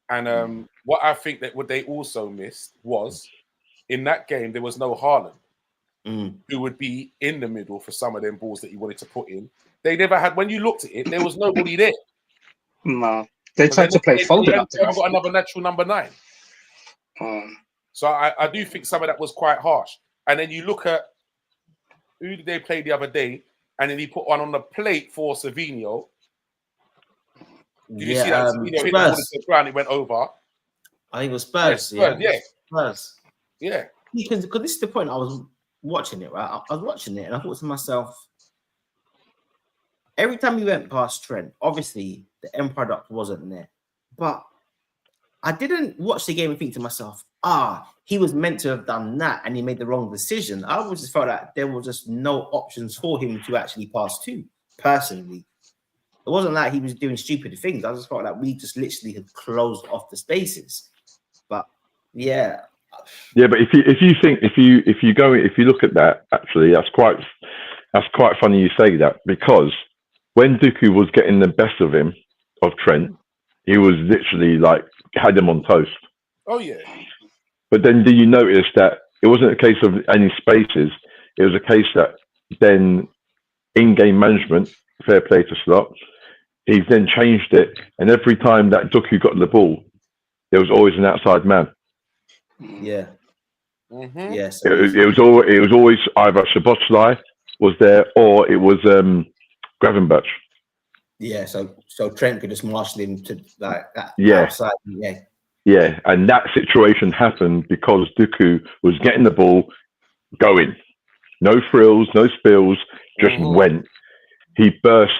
And what I think that what they also missed was in that game there was no Haaland. Who would be in the middle for some of them balls that he wanted to put in. They never had, when you looked at it, there was nobody there. No. They tried to play folded up. They haven't got another natural number 9. So I do think some of that was quite harsh. And then you look at who did they play the other day, and then he put one on the plate for Savinho. Did you see that? Savinho hit the ball into the ground, it went over. I think it was Spurs. Spurs. Yeah. Because this is the point I was watching it, right? I was watching it and I thought to myself, every time you went past Trent, obviously the end product wasn't there, but I didn't watch the game and think to myself, he was meant to have done that and he made the wrong decision. I always just felt like there were just no options for him to actually pass to, personally. It wasn't like he was doing stupid things. I just felt like we just literally had closed off the spaces. But yeah. Yeah, but if you look at that, actually, that's quite funny you say that, because when Dooku was getting the best of him, of Trent, he was literally like had him on toast. Oh yeah. But then do you notice that it wasn't a case of any spaces? It was a case that then in-game management, fair play to Slot, he's then changed it, and every time that Dooku got the ball, there was always an outside man. Yeah. Mm-hmm. Yes. It was always either Szoboszlai was there or it was Gravenberch. Yeah, so Trent could just marshal him to like that outside. Yeah. Yeah, and that situation happened because Dooku was getting the ball going. No frills, no spills, just went. He burst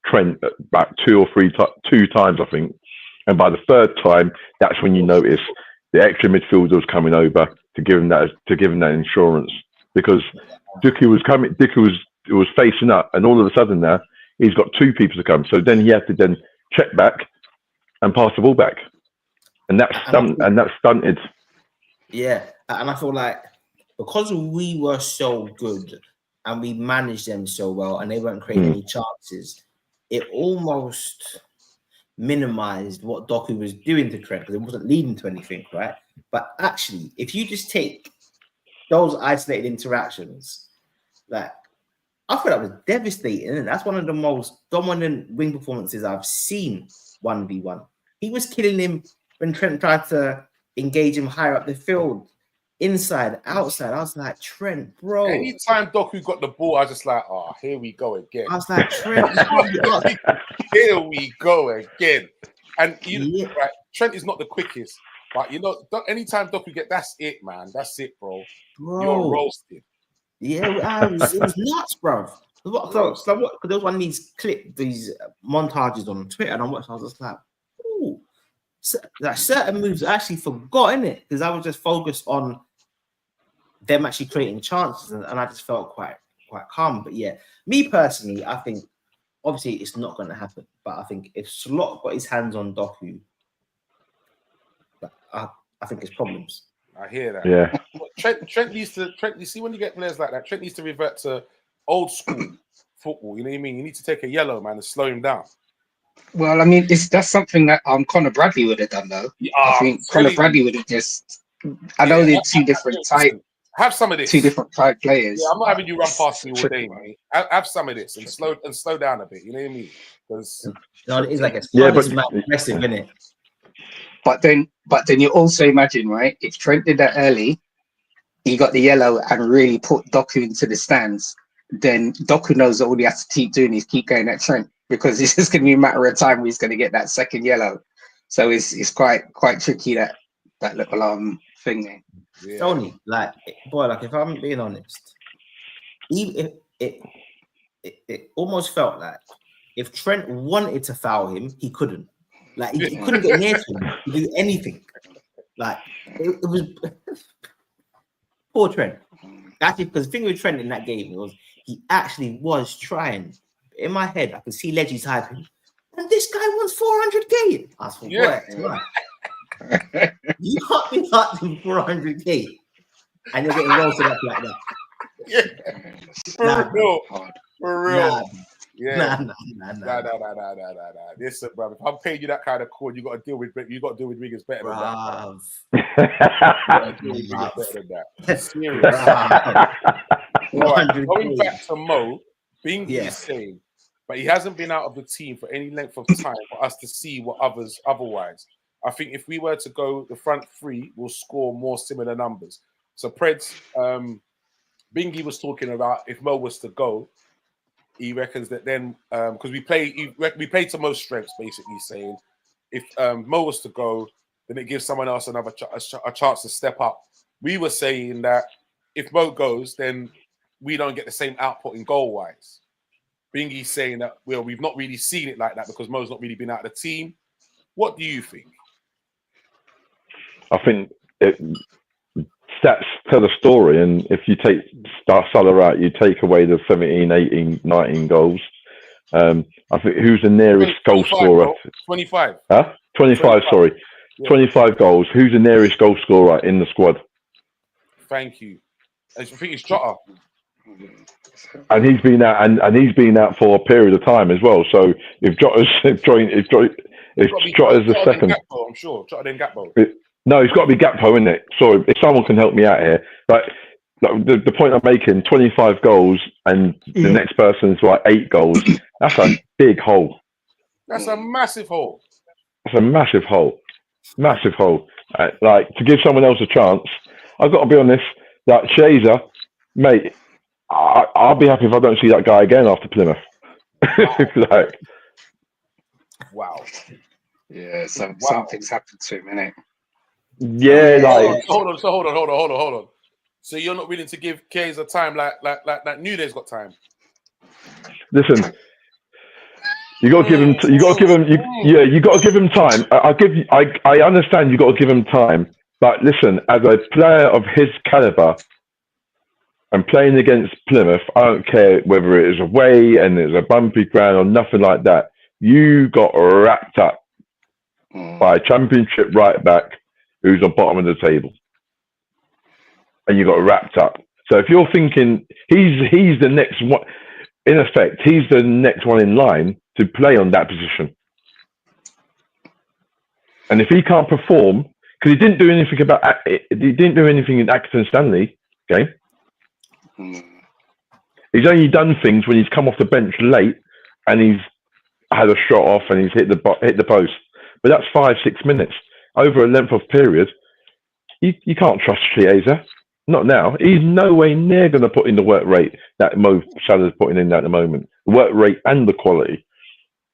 Trent about two times, I think. And by the third time, that's when you notice the extra midfielder was coming over to give him that insurance. Because Dooku was facing up, and all of a sudden now he's got two people to come. So then he had to then check back and pass the ball back. And that's stunted. Yeah, and I feel like because we were so good and we managed them so well, and they weren't creating any chances, it almost minimized what Doku was doing to Trent because it wasn't leading to anything, right? But actually, if you just take those isolated interactions, like I thought that was devastating, and that's one of the most dominant wing performances I've seen 1v1. He was killing him when Trent tried to engage him higher up the field, inside, outside. I was like, Trent, bro. Anytime Doku got the ball, I was just like, here we go again. I was like, Trent, here we go again. And right, Trent is not the quickest, but anytime Doku that's it, man. That's it, bro. You're roasted. Yeah, it was nuts, bro. Because there was one of these montages on Twitter, and I was just like, ooh. Like certain moves I actually forgot in it because I was just focused on them actually creating chances, and I just felt quite calm. But yeah, me personally, I think obviously it's not going to happen. But I think if Slot got his hands on Doku, I think it's problems. I hear that. Yeah. Trent needs to. You see, when you get players like that, Trent needs to revert to old school football. You know what I mean? You need to take a yellow, man, and slow him down. Well, I mean, that's something that Conor Bradley would have done, though. I think Conor Bradley would have just. I know they're two different type. Have some of this. Two different type players. Yeah, I'm not having you run past me all day, mate. Have some of this and slow down a bit. You know what I mean? Because it's like aggressive, isn't it? But then you also imagine, right? If Trent did that early, he got the yellow and really put Doku into the stands. Then Doku knows that all he has to keep doing is keep going at Trent, because it's just going to be a matter of time where he's going to get that second yellow. So it's quite tricky that little thing there. Yeah. Tony, like if I'm being honest, even it almost felt like if Trent wanted to foul him, he couldn't. Like he couldn't get near to him to do anything. Like it was poor Trent. Actually, because the thing with Trent in that game was he actually was trying. In my head, I could see Leggy typing, and this guy wants 400k. I was like, you can't be asking 400k, and you're getting roasted up like that. Yeah, for real. Nah. Listen, bro. If I'm paying you that kind of call, you got to deal with Wiggins better than that. Seriously. Going back to Mo, Bingy is saying, but he hasn't been out of the team for any length of time for us to see what otherwise. I think if we were to go the front three, we'll score more similar numbers. So Preds, Bingy was talking about if Mo was to go, he reckons that then because we play to Mo's strengths, basically saying if Mo was to go, then it gives someone else another a chance to step up. We were saying that if Mo goes, then we don't get the same output in goal wise. Bingy's saying that we've not really seen it like that because Mo's not really been out of the team. What do you think? I think stats tell a story, and if you take Salah out, you take away the 17, 18, 19 goals. I think who's the nearest goal scorer? Bro. 25. Huh? 25, sorry. Yeah. 25 goals. Who's the nearest goal scorer in the squad? Thank you. I think it's Jota. And he's been out, and he's been out for a period of time as well. So if Jota's the second, Gakpo, I'm sure Jota then Gakpo. No, it's got to be Gakpo, isn't it? Sorry, if someone can help me out here. Like the point I'm making, 25 goals, and the next person's like 8 goals. That's a big hole. That's a massive hole. That's a massive hole. Massive hole. Like, to give someone else a chance, I've got to be honest. That Shazer, mate, I'll be happy if I don't see that guy again after Plymouth. Like, wow. Yeah, something's happened to him, innit? Yeah, like. Hold on. So you're not willing to give Kaiser time like Nunes got time? Listen, you got to give him. You got to give him. You got to give him time. I understand. You got to give him time. But listen, as a player of his caliber, and playing against Plymouth, I don't care whether it is away and it's a bumpy ground or nothing like that. You got wrapped up by a Championship right back who's on bottom of the table, and you got wrapped up. So if you're thinking he's the next one, in effect, he's the next one in line to play on that position. And if he can't perform, because he didn't do anything in Accrington Stanley game. He's only done things when he's come off the bench late and he's had a shot off and he's hit the post. But that's 5-6 minutes over a length of period. You can't trust Chiesa. Not now. He's no way near going to put in the work rate that Mo Salah's putting in at the moment. The work rate and the quality.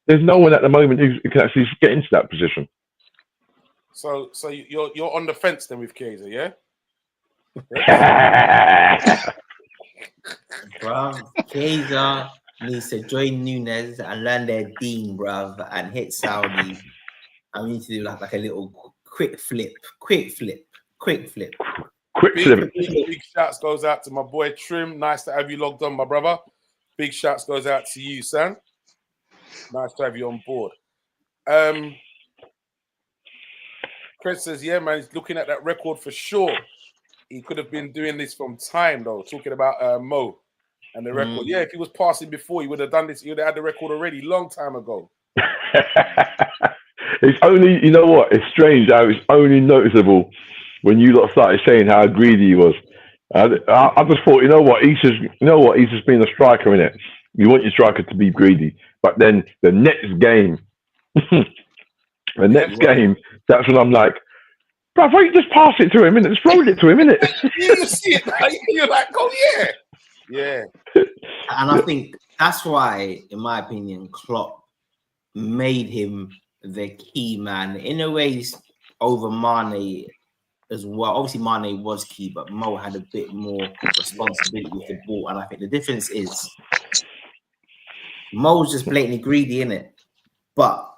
There's no one at the moment who can actually get into that position. So you're on the fence then with Chiesa, yeah? Bruv, Chiesa needs to join Nunes and learn their dean, bruv, and hit Saudi. I need to do like a little quick flip. Big shouts goes out to my boy Trim. Nice to have you logged on, my brother. Big shouts goes out to you, Sam. Nice to have you on board. Chris says, yeah, man, he's looking at that record for sure. He could have been doing this from time, though, talking about Mo and the record. Yeah, if he was passing before, he would have done this. He would have had the record already, long time ago. It's only, you know what? It's strange how it's only noticeable when you lot started saying how greedy he was. I just thought, you know what? He's just being a striker, innit? You want your striker to be greedy. But then the next game, that's when I'm like, bro, why don't you just pass it to him, innit? Just roll it to him, innit? You see it, right? You're like, oh, yeah. Yeah. And I think that's why, in my opinion, Klopp made him the key man. In a way, over Mane as well. Obviously, Mane was key, but Mo had a bit more responsibility with the ball. And I think the difference is Mo's just blatantly greedy, innit? But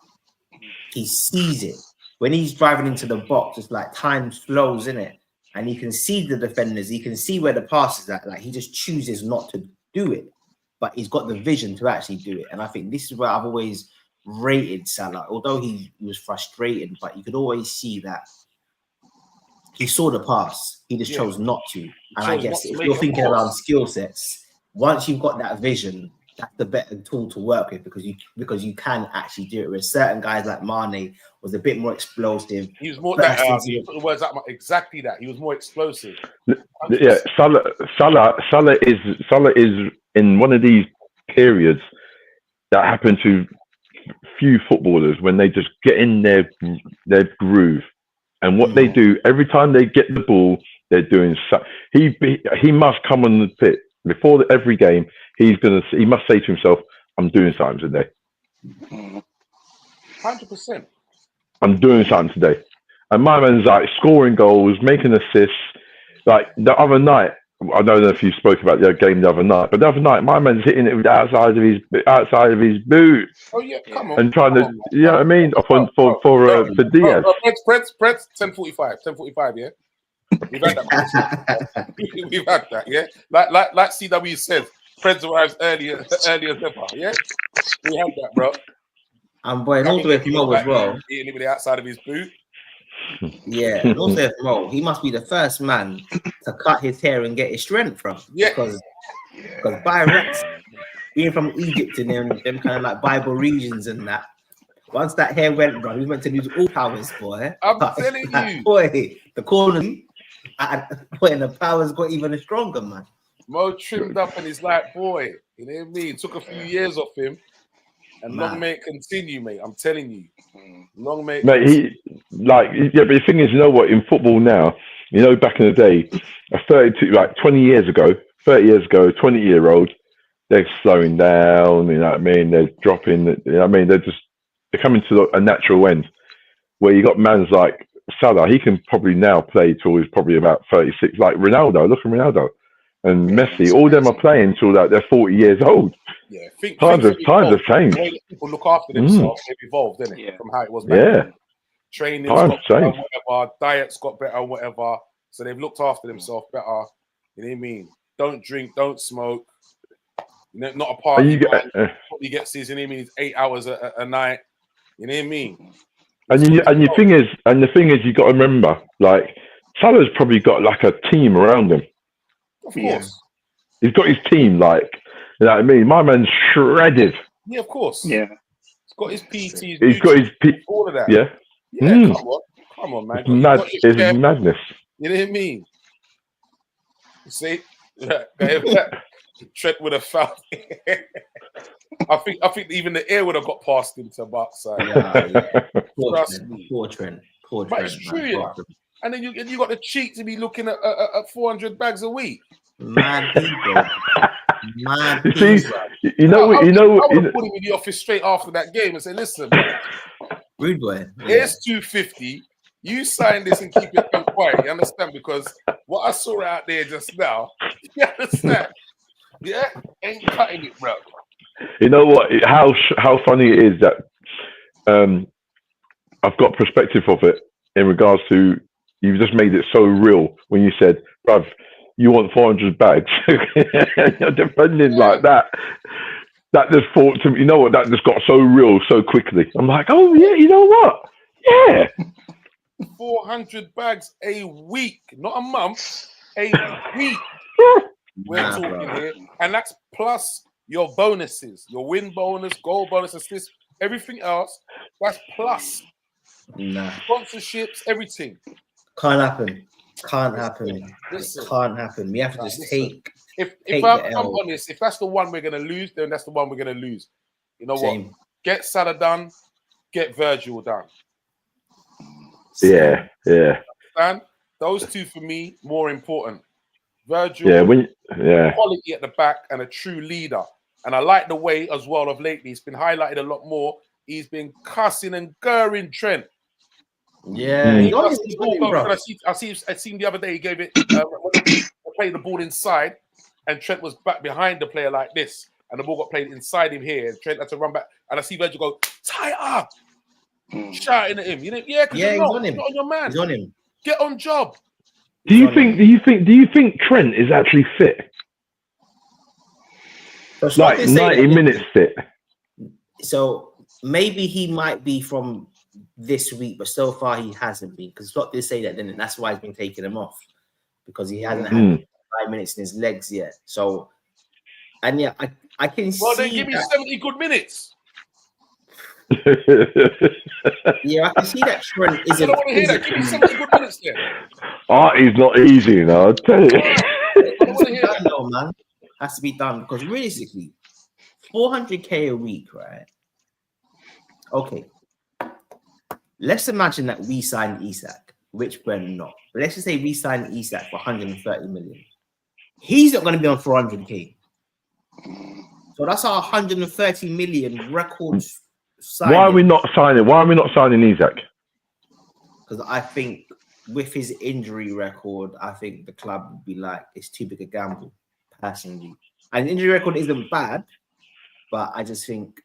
he sees it. When he's driving into the box, it's like time slows, innit? And you can see the defenders. You can see where the pass is at. Like, he just chooses not to do it. But he's got the vision to actually do it. And I think this is where I've always rated Salah. Although he was frustrated, but you could always see that he saw the pass. He just chose not to. And I guess if you're thinking around skill sets, once you've got that vision, that's the better tool to work with because you can actually do it. With certain guys like Mane was a bit more explosive. He was more that. You put the words out exactly that. He was more explosive. Yeah, Salah is in one of these periods that happen to few footballers when they just get in their groove, and what they do every time they get the ball, they're doing. He must come on the pit before every game. He must say to himself, "I'm doing something today." 100%. I'm doing something today, and my man's like scoring goals, making assists. Like the other night, I don't know if you spoke about the game the other night, but the other night my man's hitting it with the outside of his boot Oh yeah, come on. and trying come to, on, man. you know what I mean, for Diaz. Preds, 10:45, yeah. We've had that. We've had that, yeah. Like CW said, Preds arrives earlier as ever, yeah. We had that, bro. And boy, and all the way from Mo as well. Eating it with the outside of his boot. Yeah, and also from Mo, he must be the first man to cut his hair and get his strength from. Yeah. Because by Rex, being from Egypt and them kind of like Bible regions and that, once that hair went, bro, he went to lose all powers, boy. I'm telling you. Boy, the corner, and the powers got even stronger, man. Mo trimmed up and he's like, boy, you know what I mean? Took a few years off him. And long may it continue, mate. I'm telling you. Long may it continue. But the thing is, you know what, in football now, you know, back in the day, a 20 years ago, 20-year-old, they're slowing down, you know what I mean? They're dropping, you know what I mean? They're coming to a natural end. Where you got mans like Salah, he can probably now play till he's probably about 36. Like Ronaldo, look at Ronaldo. And Messi, all them are playing till like they're 40 years old. Yeah, times have changed. The way people look after themselves, they've evolved, didn't it? Yeah. From how it was back then. Training's got better, whatever. Diet's got better, whatever. So they've looked after themselves better. You know what I mean? Don't drink, don't smoke. You know, not a party. What he gets is, you know what I mean? It's 8 hours a night. You know what I mean? And the thing is, you got to remember, like Salah's probably got like a team around him. Of course. He's got his team, like, you know what I mean? My man's shredded. Yeah, of course. Yeah. He's got his PTs. He's got his all of that. Yeah. Yeah, come on, man. It's madness. You know what I mean? See? Trent would have found I think even the air would have got past him to Barca. Yeah. Poor Trent. But it's true, yeah. And then you got the cheek to be looking at 400 bags a week. Mad people. You know, I would put him in the office straight after that game and say, listen, man, rude boy. Here's 250. You sign this and keep it quiet. You understand? Because what I saw out there just now, you understand? Yeah, ain't cutting it, bro. You know what? How funny it is that I've got perspective of it in regards to you've just made it so real when you said, bruv, you want 400 bags. You're defending like that. That just thought to me, you know what? That just got so real so quickly. I'm like, oh yeah, you know what? Yeah. 400 bags a week, not a month, a week. We're talking here. And that's plus your bonuses, your win bonus, goal bonus, assist, everything else. That's plus. Nah. Sponsorships, everything. Can't happen. Listen. Can't happen. We have to just take. If I'm honest, if that's the one we're gonna lose, then that's the one we're gonna lose. You know what? Get Salah done, get Virgil done. Yeah. And those two for me more important. Virgil, quality at the back and a true leader. And I like the way as well of lately. It's been highlighted a lot more. He's been cussing and gurring Trent. Yeah, I seen the other day he gave it when he played the ball inside, and Trent was back behind the player like this, and the ball got played inside him here, and Trent had to run back, and I see Virgil go tie up, shouting at him. You know, because he's on him. Not on your man. He's on him. Get on job. Do you think Trent is actually fit? Like 90 minutes fit. So maybe he might be from this week, but so far he hasn't been, because what they say that then that's why he's been taking him off, because he hasn't had 5 minutes in his legs yet. So, and yeah, I can see. Well, then give me 70 good minutes. Yeah, I can see that Trent isn't. I don't want to hear that. Give me 70 good minutes then. He's not easy, you know. I'll tell you. I don't want to hear that. No, man, has to be done, because realistically, 400k a week, right? Okay. Let's imagine that we signed Isak, which we're not. But let's just say we signed Isak for 130 million. He's not going to be on 400k. So that's our 130 million record signing. Why are we not signing Isak? Because I think with his injury record, I think the club would be like, it's too big a gamble, personally. And the injury record isn't bad, but I just think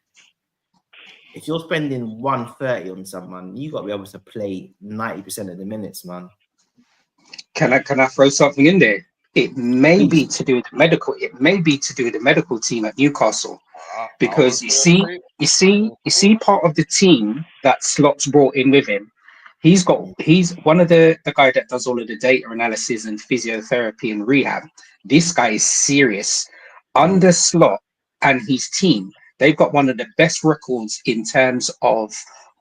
if you're spending 130 on someone, you got to be able to play 90% of the minutes, man. Can I throw something in there? It may be to do with the medical. It may be to do with the medical team at Newcastle, because you see, part of the team that Slot's brought in with him. He's one of the guy that does all of the data analysis and physiotherapy and rehab. This guy is serious. Under Slot and his team, they've got one of the best records in terms of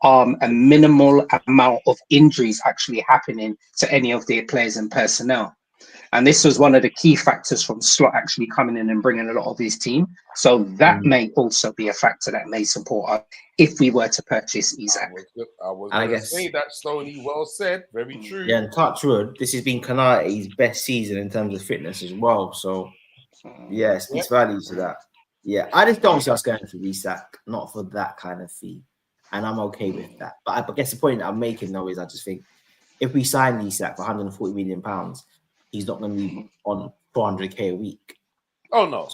a minimal amount of injuries actually happening to any of their players and personnel. And this was one of the key factors from Slot actually coming in and bringing a lot of his team. So that may also be a factor that may support us if we were to purchase Isak. I was going to say that, Stoney. Well said. Very true. Yeah, and touch wood, this has been Konate's best season in terms of fitness as well. So, yeah, it speaks value to that. Yeah, I just don't see us going for Isak, not for that kind of fee. And I'm okay with that. But I guess the point that I'm making, though, is I just think if we sign Isak for £140 million, he's not going to be on 400k a week. Oh, no.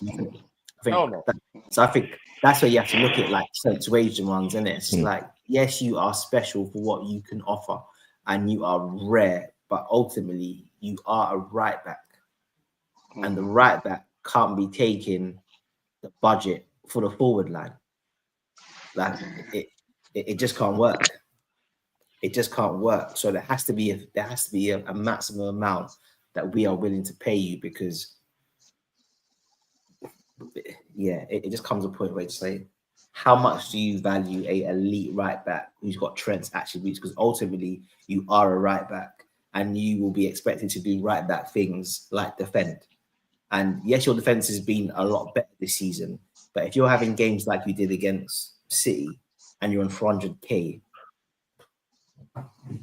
So I think that's where you have to look at like Trent's wage ones, isn't it? It's like, yes, you are special for what you can offer and you are rare, but ultimately you are a right back. And the right back can't be taking the budget for the forward line. Like it just can't work. It just can't work. So there has to be a maximum amount that we are willing to pay you, because it just comes to a point where you say, how much do you value a elite right back who's got Trent's attributes? Because ultimately you are a right back and you will be expected to do right back things like defend. And yes, your defense has been a lot better this season, but if you're having games like you did against City and you're on 400k.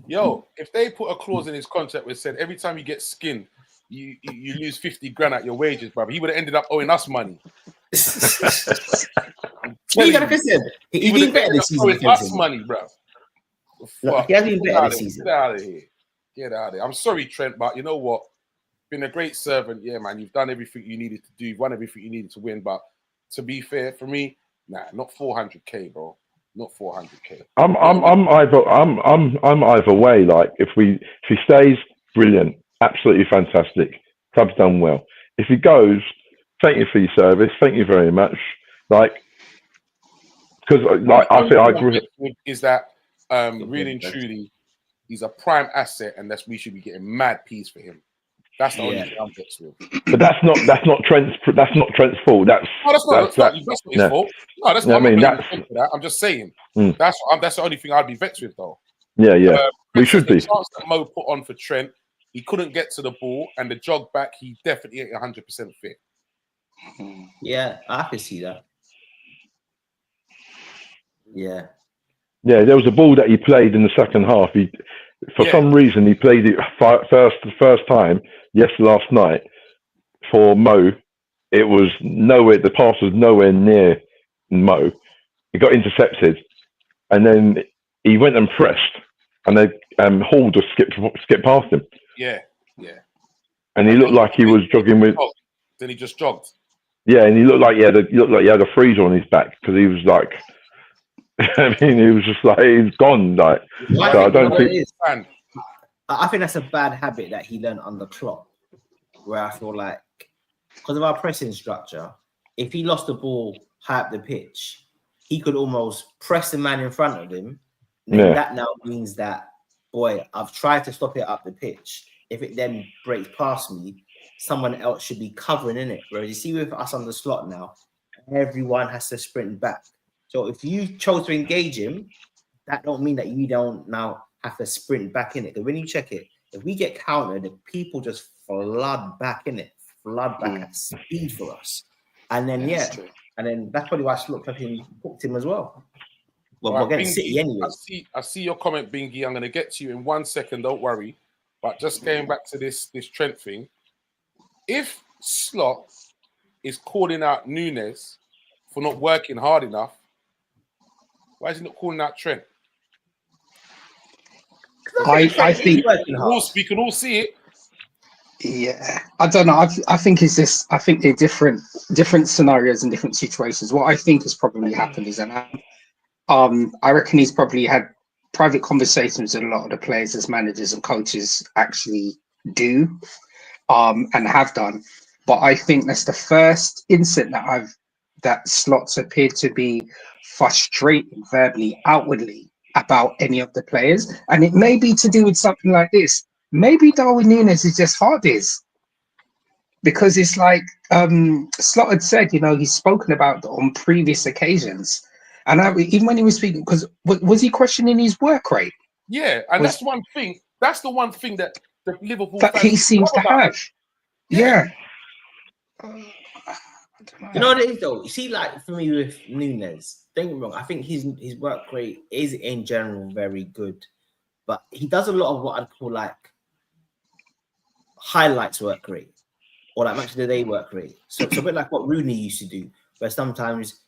Yo, if they put a clause in his contract where it said every time you get skinned, you lose 50 grand at your wages, brother, he would have ended up owing us money. He's been better this season. Owing us money, bro. Look, he has been better this season. Get out of here. Get out of here. I'm sorry, Trent, but you know what? Been a great servant. Yeah, man. You've done everything you needed to do. You've won everything you needed to win. But to be fair, for me, nah, not 400k, bro. Not 400k. I'm either way. Like if he stays, brilliant, absolutely fantastic. Club's done well. If he goes, thank you for your service. Thank you very much. Like, because like I think I agree. Is that really and truly, he's a prime asset, and we should be getting mad peas for him. That's the only thing I'm vexed with. But that's not Trent's fault. That's not his fault. No, that's not his fault. No, that's not. I'm just saying. That's the only thing I'd be vexed with, though. Yeah. We should be. The chance that Mo put on for Trent, he couldn't get to the ball, and the jog back, he definitely ain't 100% fit. Yeah, I can see that. Yeah, there was a ball that he played in the second half. For some reason, he played it the first time. Yes, last night for Mo, it was nowhere. The pass was nowhere near Mo. It got intercepted, and then he went and pressed, and then Hall just skipped past him. Yeah. And he looked like he was jogging with. Then he just jogged. Yeah, and he looked like he had a freezer on his back, because he was like. I mean, he was just like, he's gone. Like, so I don't think. I think that's a bad habit that he learned under Klopp, where I feel like, because of our pressing structure, if he lost the ball high up the pitch, he could almost press the man in front of him. That now means that, boy, I've tried to stop it up the pitch. If it then breaks past me, someone else should be covering in it. Whereas you see with us on the slot now, everyone has to sprint back. So if you chose to engage him, that don't mean that you don't now have to sprint back in it. Because when you check it, if we get countered, the people just flood back in it, at speed for us. And then and then that's probably why Slot booked him as well. Well, we're getting City anyway. I see your comment, Bingy. I'm going to get to you in 1 second. Don't worry. But just going back to this Trent thing, if Slot is calling out Nunes for not working hard enough, why is he not calling out Trent? I think we can all see it. Yeah, I don't know. I think it's this. I think they're different scenarios and different situations. What I think has probably happened is that I reckon he's probably had private conversations with a lot of the players as managers and coaches actually do, and have done. But I think that's the first incident that Slots appeared to be frustrating verbally, outwardly about any of the players, and it may be to do with something like this. Maybe Darwin Núñez is just hard is because it's like Slot had said, he's spoken about on previous occasions, and even when he was speaking, because was he questioning his work rate? Yeah, and that's one thing. That's the one thing that the Liverpool that fans he seems to have. Yeah. You know what it is though? You see, like for me with Núñez, don't get me wrong, I think his work rate is in general very good, but he does a lot of what I'd call like highlights work rate or like match of the day work rate. So it's a bit like what Rooney used to do, where sometimes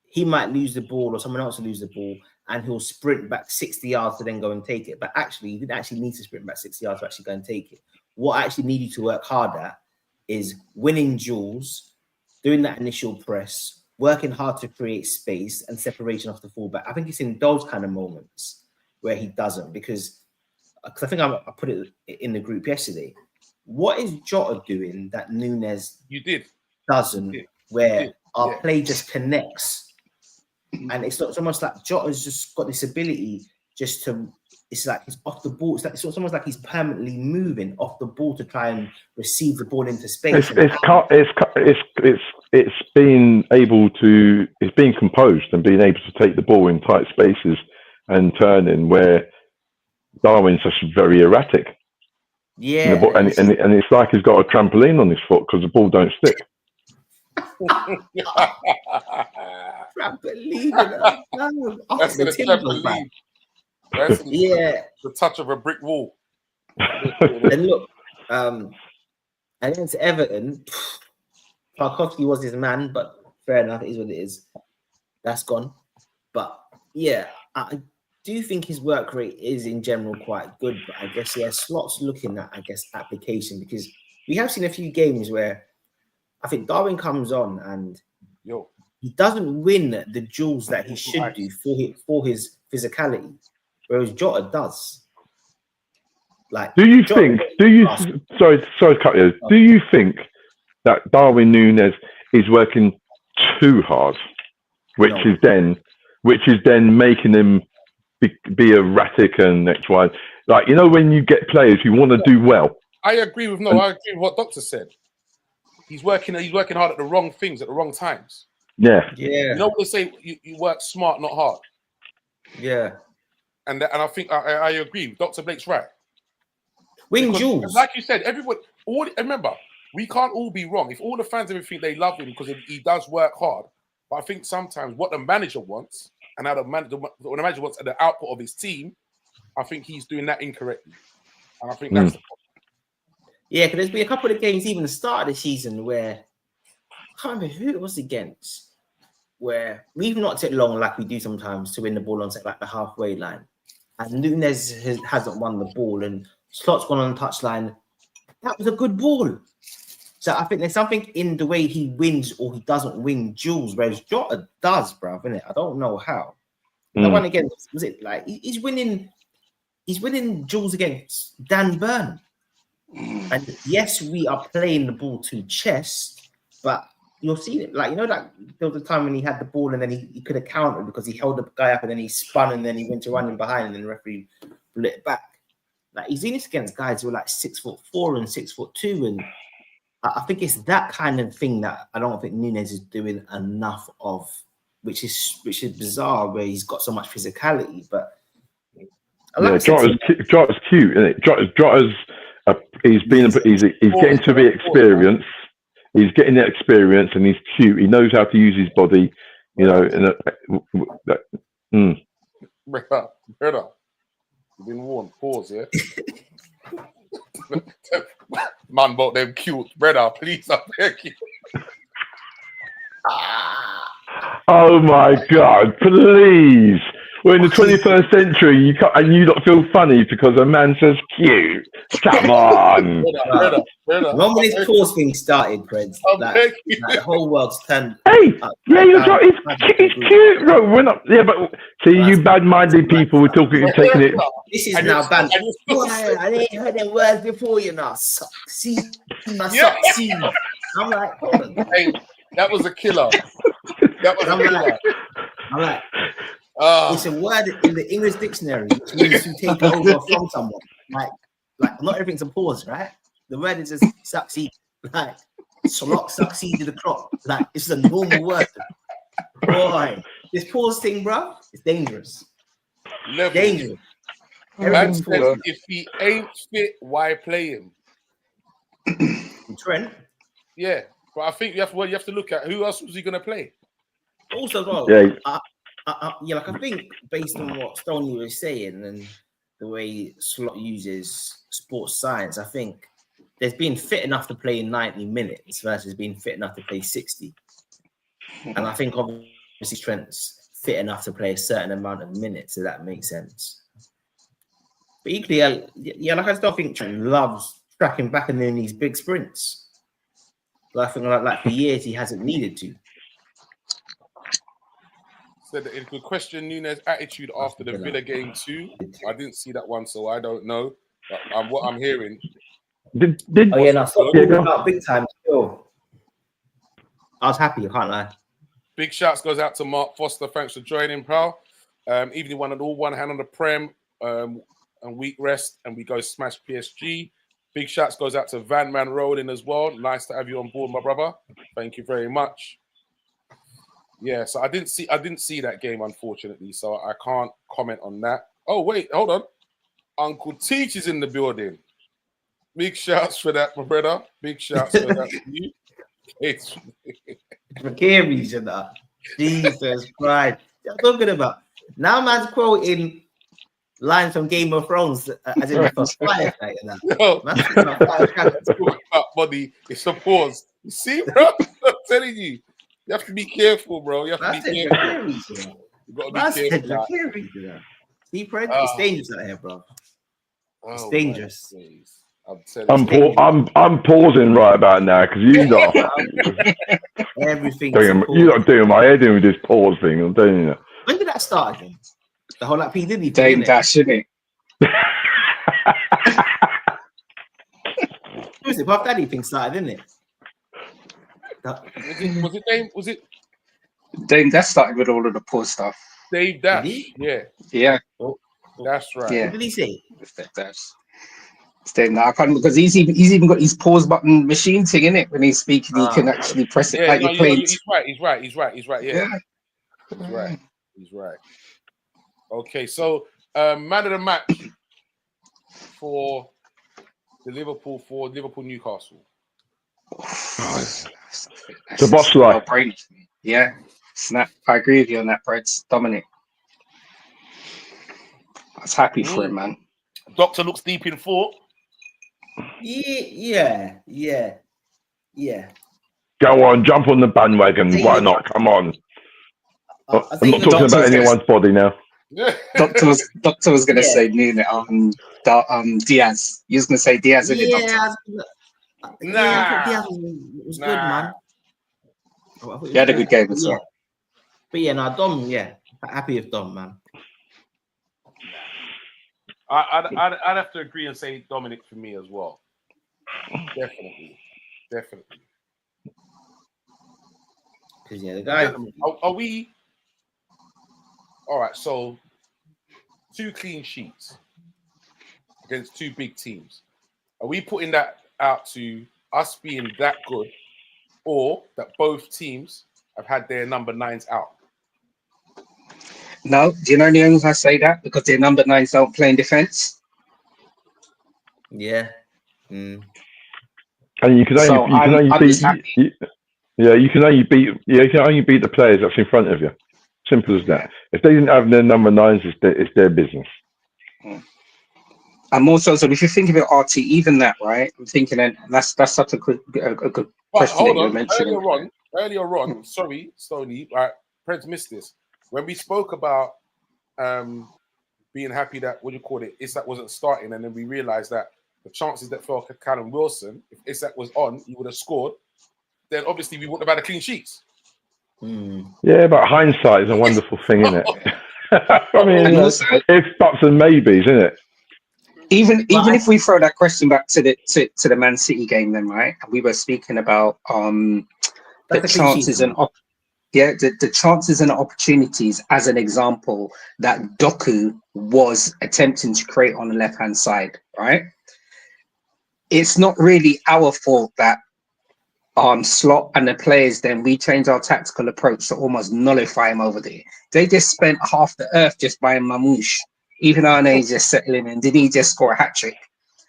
he might lose the ball or someone else will lose the ball and he'll sprint back 60 yards to then go and take it. But actually, he didn't actually need to sprint back 60 yards to actually go and take it. What I actually needed to work hard at is winning duels, doing that initial press, working hard to create space and separation off the fullback. I think it's in those kind of moments where he doesn't, because I think I put it in the group yesterday. What is Jota doing that Núñez doesn't, where our play just connects? And it's almost like Jota's just got this ability just to, it's like he's off the ball. It's almost like he's permanently moving off the ball to try and receive the ball into space. It's being composed and being able to take the ball in tight spaces and turning, where Darwin's just very erratic. Yeah, and it's like he's got a trampoline on his foot because the ball don't stick. Trampoline. That's the trampoline. That's the touch of a brick wall. And look, against Everton, Tarkowski was his man, but fair enough, it is what it is. That's gone. But yeah, I do think his work rate is in general quite good, but I guess Slot's looking at application, because we have seen a few games where I think Darwin comes on and he doesn't win the duels that he should do for his physicality, whereas Jota does. Like, sorry to cut you. Do you think that Darwin Núñez is working too hard, which is then making him be erratic and X, Y? Like, when you get players who want to do well. I agree with what Doctor said. He's working hard at the wrong things at the wrong times. Yeah. You know what they say? You work smart, not hard. Yeah. And I think I agree. Dr. Blake's right. Win duels. Like you said, remember, we can't all be wrong. If all the fans think they love him because he does work hard, but I think sometimes what the manager wants and how the manager wants at the output of his team, I think he's doing that incorrectly. And I think that's the problem. Yeah, because there's been a couple of games, even the start of the season, where I can't remember who it was against, where we've not taken long like we do sometimes to win the ball on like the halfway line. And Núñez hasn't won the ball and Slot's gone on the touchline. That was a good ball. So I think there's something in the way he wins or he doesn't win duels, whereas Jota does, bruv, innit? I don't know how. That one against, was it like he's winning duels against Dan Burn. And yes, we are playing the ball to chest, but you'll see it. Like, like there was a time when he had the ball and then he could have countered because he held the guy up and then he spun and then he went to running behind and then the referee blew it back. Like, he's in this against guys who are like 6'4" and 6'2", and I think it's that kind of thing that I don't think Núñez is doing enough of, which is bizarre, where he's got so much physicality. But Jota's cute, isn't it? Jota's he's getting to the experience. He's getting that experience, and he's cute. He knows how to use his body, Brother, you've been warned. Pause, yeah. Man, about them cute, brother. Please, I beg you. Oh my God! Please, We're in the 21st century. You can't, and you don't feel funny because a man says cute. Come on. When this pause thing started, Preds, like the whole world's turned. Hey, it's cute, bro. We're not. Yeah, but see, you bad-minded people were talking, taking it. This is now banned. I ain't heard them words before, you know. Succeed. I'm like, hold on. Hey, that was a killer. That was a killer. I'm like, it's a word in the English dictionary which means to take over from someone. Like not everything's a pause, right? The word is just succeed. Like Solok succeeded the crop. Like it's a normal word. Boy, this pause thing, bro, it's dangerous. Dangerous. Man said, if he ain't fit, why play him? Trent. Yeah, but I think you have to look at who else was he gonna play. Also, as well, yeah, like I think based on what Stoney was saying and the way Slot uses sports science, I think there's been fit enough to play 90 minutes versus being fit enough to play 60. And I think obviously Trent's fit enough to play a certain amount of minutes, so that makes sense. But equally, like I still think Trent loves tracking back and doing these big sprints. But I think like for years he hasn't needed to. Said that it could question Nunes' attitude after the Villa game too. I didn't see that one, so I don't know. But what I'm hearing. Big time still. I was happy, I can't lie. Big shouts goes out to Mark Foster. Thanks for joining, pal. Evening one and all, one hand on the Prem and week rest, and we go smash PSG. Big shouts goes out to Van Man Rolling as well. Nice to have you on board, my brother. Thank you very much. Yeah, so I didn't see that game, unfortunately, so I can't comment on that. Oh, wait, hold on. Uncle Teach is in the building. Big shouts for that, my brother. Big shouts for that to you. It's Jesus Christ. What I'm talking about. Now man's quoting lines from Game of Thrones as in for firefight and that. No. Buddy, it's a pause. You see, bro? I'm telling you. You have to be careful, bro. You have to be careful. You got to be careful. See, Fred, it's dangerous out here, bro. It's dangerous. I'm pausing right about now because you lot. Everything. You're not doing my head in with this pause thing. I'm telling you. When did that start again? The whole P Diddy thing. Dame Dash, isn't it? Who was it? Puff Daddy thing started, didn't it? Was it Dame? Was it Dame Dash started with all of the poor stuff? Dame Dash, yeah. That's right. Yeah. What did he say? Dash. I can't because he's even got his pause button machine thing in it. When he's speaking, he can actually press it like you're playing. He's right. Yeah. He's right. Okay, so man of the match for Liverpool Newcastle. The boss life. Yeah, snap. I agree with you on that, Breds. Dominic. I was happy for him, man. Doctor looks deep in thought. Yeah. Go on, jump on the bandwagon. Why not? Come on. I'm not talking about anyone's body now. Doctor was going to say Diaz. He was going to say Diaz. Diaz was good, man. He had a good game as well. But Dom, happy with Dom, man. I'd have to agree and say Dominic for me as well. Definitely. Because the guy. Are we? All right. So 2 clean sheets against 2 big teams. Are we putting that out to us being that good, or that both teams have had their number 9s out? No, do you know the reason I say that? Because their number 9s don't play in defense. Yeah. And you can only beat the players that's in front of you. Simple as that. If they didn't have their number 9s, it's their business. And more so if you think of it, RT, even that, right? I'm thinking that's such a good question. Hold on. Earlier on, sorry, Stoney, right? Preds missed this. When we spoke about being happy that Isak wasn't starting, and then we realised that the chances that fell to Callum Wilson, if Isak was on, he would have scored. Then obviously we wouldn't have had a clean sheets. Yeah, but hindsight is a wonderful thing, isn't it? I mean, And also, if buts and maybes, isn't it? even if we throw that question back to the Man City game, then right, and we were speaking about the chances and the chances and opportunities as an example that Doku was attempting to create on the left hand side, right? It's not really our fault that Slot and the players, then we changed our tactical approach to almost nullify him over there. They just spent half the earth just buying Mamouche, even though he's just settling in. Did he just score a hat trick?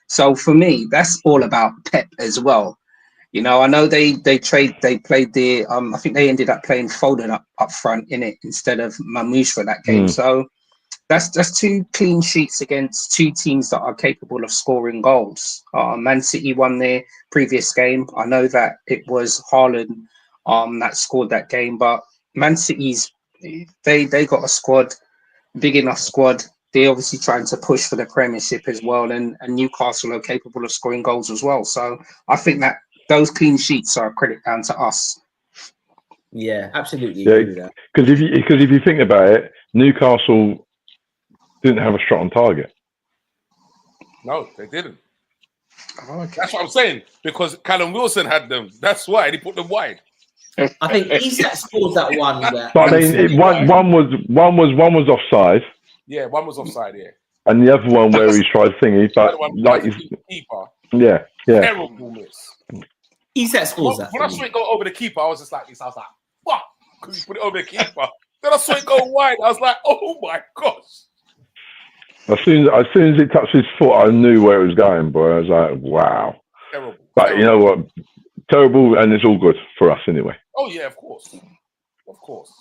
So for me, that's all about Pep as well. You know, I know they played the I think they ended up playing Foden up front in it instead of Mamouche for that game. So that's 2 clean sheets against 2 teams that are capable of scoring goals. Man City won their previous game. I know that it was Haaland that scored that game, but Man City's they got a squad, big enough squad. They're obviously trying to push for the Premiership as well, and Newcastle are capable of scoring goals as well. So I think that those clean sheets are a credit down to us. Yeah, absolutely. Yeah, because if you think about it, Newcastle didn't have a shot on target. No, they didn't. Oh, okay. That's what I'm saying. Because Callum Wilson had them. That's why he put them wide. I think Isak scored that one. But I mean, one was offside. Yeah, one was offside. Yeah, and the other one where he tried thingy, but like keeper. Yeah. Terrible miss. Isak scores that. When I saw it go over the keeper, I was just like this. I was like, "Fuck!" Because he put it over the keeper. Then I saw it go wide. I was like, "Oh my gosh!" As soon as it touched his foot, I knew where it was going, boy. I was like, wow. Terrible. But you know what? Terrible, and it's all good for us anyway. Oh, yeah, of course. Of course.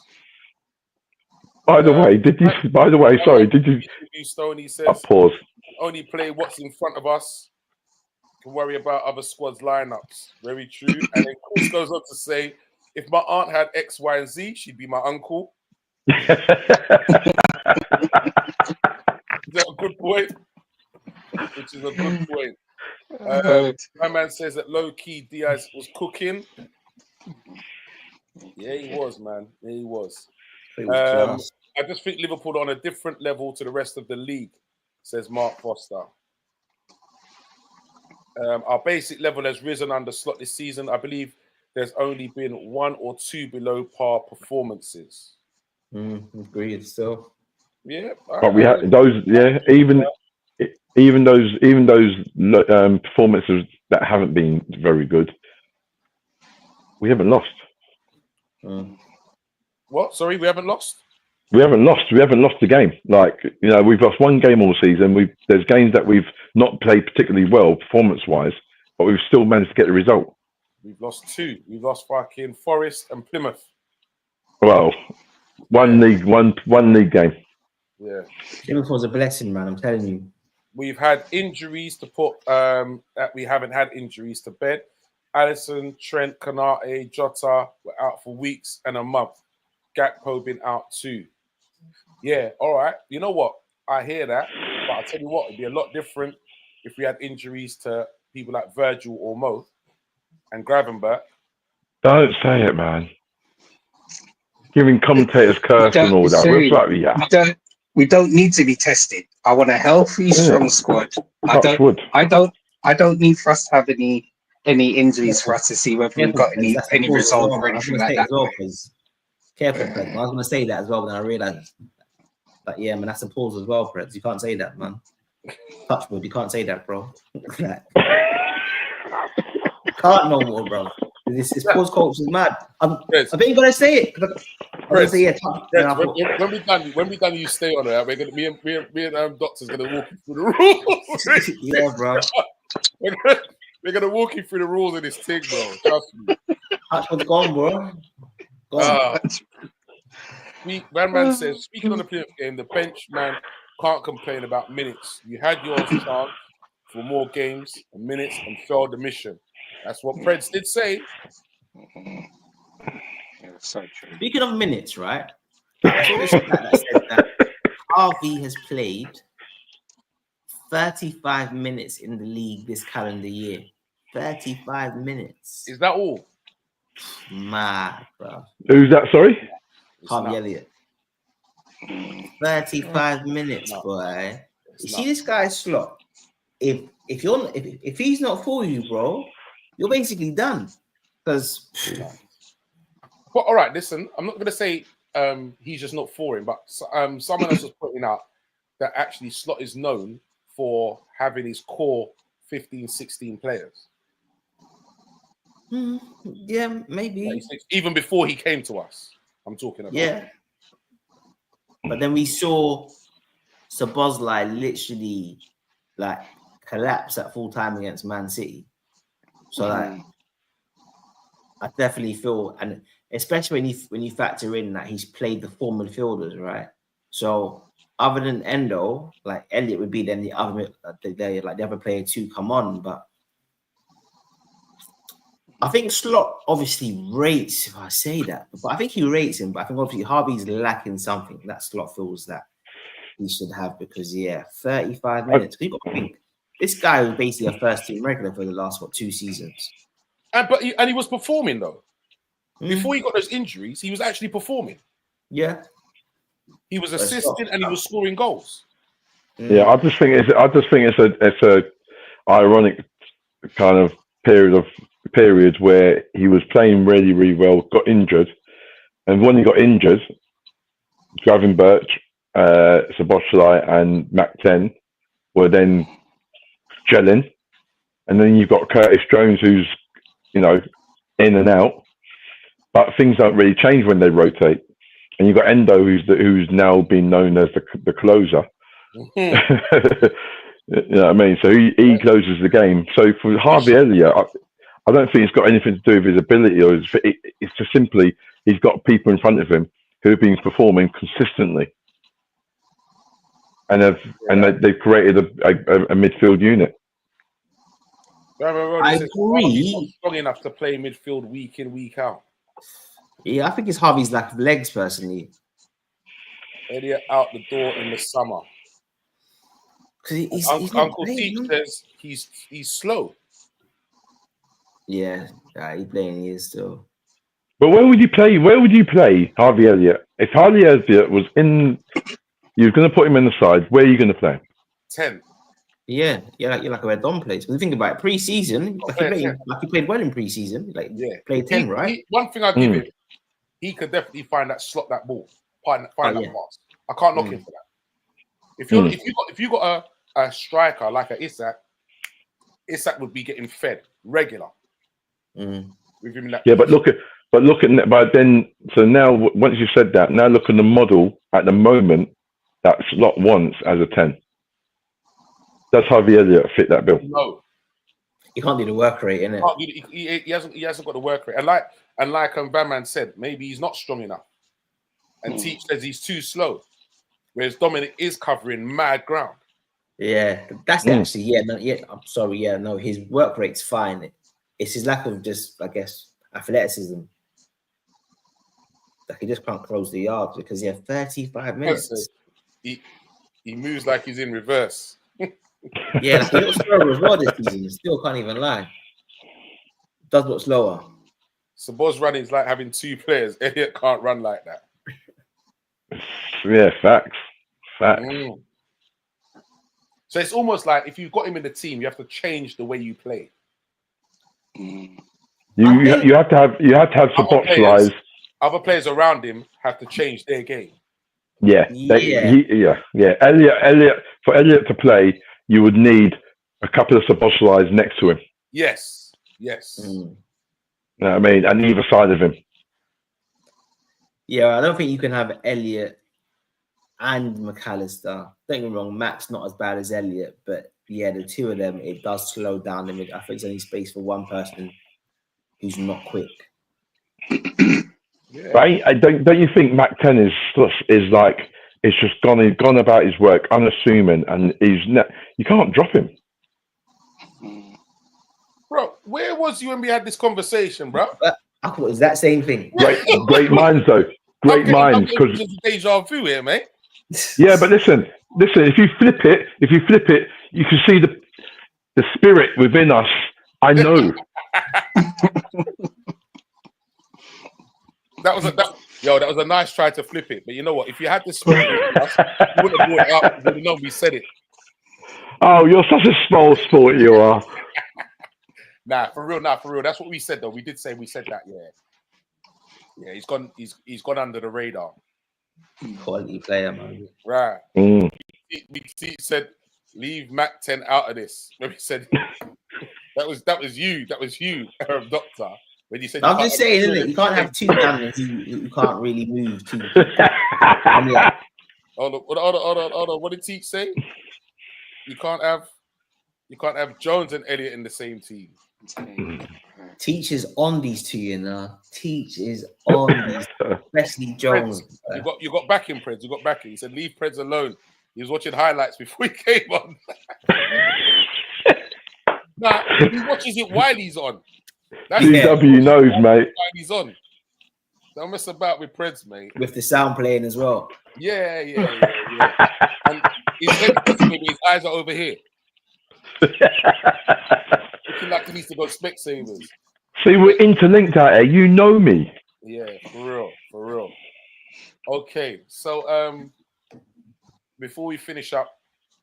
By the way, did you... Stoney says, pause. Only play what's in front of us. Can worry about other squads' lineups. Very true. And then Chris goes on to say, if my aunt had X, Y, and Z, she'd be my uncle. Is that a good point? Which is a good point. My man says that low-key Diaz was cooking. Yeah, he was, man. Yeah, he was. I just think Liverpool are on a different level to the rest of the league, says Mark Foster. Our basic level has risen under Slot this season. I believe there's only been 1 or 2 below par performances. Agreed, still. Yeah, but we had those. Yeah, even those performances that haven't been very good, we haven't lost. What? Sorry, we haven't lost. We haven't lost. We haven't lost a game. Like, you know, we've lost 1 game all season. There's games that we've not played particularly well performance-wise, but we've still managed to get the result. We've lost 2. We've lost fucking Forest and Plymouth. Well, one league game. Yeah, Plymouth was a blessing, man. I'm telling you. We've had injuries to put. That we haven't had injuries to bed. Allison, Trent, Kanate, Jota were out for weeks and a month. Gakpo been out too. Yeah, all right. You know what? I hear that, but I'll tell you what, it'd be a lot different if we had injuries to people like Virgil or Mo and Gravenberch. Don't say it, man. Giving commentators curse and all that. We don't need to be tested. I want a healthy, strong squad. I don't need for us to have any injuries for us to see whether we've got any result or anything like that. Careful, Pred. I was going to say that as well, but then I realised that, yeah, man, that's a pause as well, Pred. You can't say that, man. Touchwood, you can't say that, bro. Can't no more, bro. This pause culture is mad. I think you got to say it. I'm going to say, yeah. When we done, you stay on it. We're gonna, me and Doctor's going to walk you through the rules. Yeah, bro. We're going to walk you through the rules of this thing, bro. Trust me. Touchwood's gone, bro. Man says, speaking on the Plymouth game, the bench man can't complain about minutes. You had your chance for more games and minutes and failed the mission. That's what Preds did say. So true. Speaking of minutes, right? I saw this stat that said that Harvey has played 35 minutes in the league this calendar year. 35 minutes. Is that all? Mad, bro. Who's that? Sorry. Harvey Elliott. 35 minutes, boy. You see this guy's slot. If he's not for you, bro, you're basically done. Because But all right, listen, I'm not gonna say he's just not for him, but someone else was pointing out that actually Slot is known for having his core 15, 16 players. Yeah, maybe. Even before he came to us, I'm talking about. Yeah. But then we saw Szoboszlai literally like collapse at full time against Man City. So like I definitely feel, and especially when you factor in that he's played the four midfielders, right? So other than Endo, like Elliott would be then the other the other player to come on, but I think Slot obviously rates, if I say that, but I think he rates him. But I think obviously Harvey's lacking something that Slot feels that he should have because 35 minutes. You got to think this guy was basically a first team regular for the last 2 seasons. And he was performing though. Before he got those injuries, he was actually performing. Yeah, he was assisting and he was scoring goals. Yeah, I just think it's a ironic kind of period where he was playing really, really well, got injured, and when he got injured, Gavin Birch, Szoboszlai, and Mac 10 were then gelling, and then you've got Curtis Jones, who's in and out, but things don't really change when they rotate, and you've got Endo, who's now been known as the closer. You know what I mean? So he closes the game. So for Harvey Elliott, I don't think it's got anything to do with his ability, or it's just simply he's got people in front of him who have been performing consistently, and they've created a midfield unit. I agree. Strong enough to play midfield week in, week out. Yeah, I think it's Harvey's lack of legs, personally. Elliott out the door in the summer. He's Uncle Teach says he's slow. Yeah, he's playing. He is still. But where would you play Harvey Elliott? If Harvey Elliott was in, you're going to put him in the side. Where are you going to play? 10. Yeah, you're like where Don plays. When you think about it, pre-season, he played well in pre-season. Played 10, right? One thing I give him, he could definitely find that slot, that ball, find that pass. I can't knock him for that. If you got a striker like a Isak would be getting fed regular. With him so now once you said that, now look at the model at the moment that Slot wants as a 10. Does Harvey Elliott fit that bill? No, he can't do the work rate, innit? He hasn't got the work rate, and like Batman said, maybe he's not strong enough, and Teach says he's too slow, whereas Dominic is covering mad ground. Yeah, that's actually I'm sorry, no, his work rate's fine. It's his lack of just, I guess, athleticism. Like he just can't close the yard because 35 minutes. He moves like he's in reverse. Yeah, like he looks slower as well this season. He still can't even lie. Does look slower. So Boz running is like having 2 players. Elliott can't run like that. Yeah, facts. So it's almost like if you've got him in the team, you have to change the way you play. You have to have Szoboszlai. Other players around him have to change their game. Elliott, for Elliott to play, you would need a couple of Szoboszlais next to him. Yes. You know what I mean? And either side of him. Yeah, I don't think you can have Elliott and McAllister. Don't get me wrong, Matt's not as bad as Elliott, but the two of them, it does slow down them. I think there's only space for one person who's not quick. But don't you think Mac 10 is like, it's just gone about his work unassuming, and you can't drop him. Bro, where was you when we had this conversation, bro? I thought it was that same thing. Great minds, though. Great minds. Because deja vu here, mate. Yeah, but listen. If you flip it, you can see the spirit within us. I know. That was a nice try to flip it. But you know what? If you had the spirit in us, you wouldn't have brought it up. You would have known we said it. Oh, you're such a small sport, you are. Nah, for real. That's what we said, though. We said that. Yeah. He's gone under the radar. Quality player, man. Right. Mm. We said leave Mac 10 out of this. When we said that was you, Doctor. When you said I'm just saying, isn't it? You can't have two gunners who can't really move too. Hold on. What did Teach say? You can't have Jones and Elliott in the same team. Teach is on these two, you know. Teach is on these, especially Jones. You got backing, Preds. You got backing. He said leave Preds alone. He was watching highlights before he came on. Nah, he watches it while he's on. DW knows, mate. While he's on. Don't mess about with Preds, mate. With the sound playing as well. Yeah. And his eyes are over here. Looking like he needs to go Specsavers. See, we're interlinked out here. You know me. Yeah, for real. Okay, so before we finish up,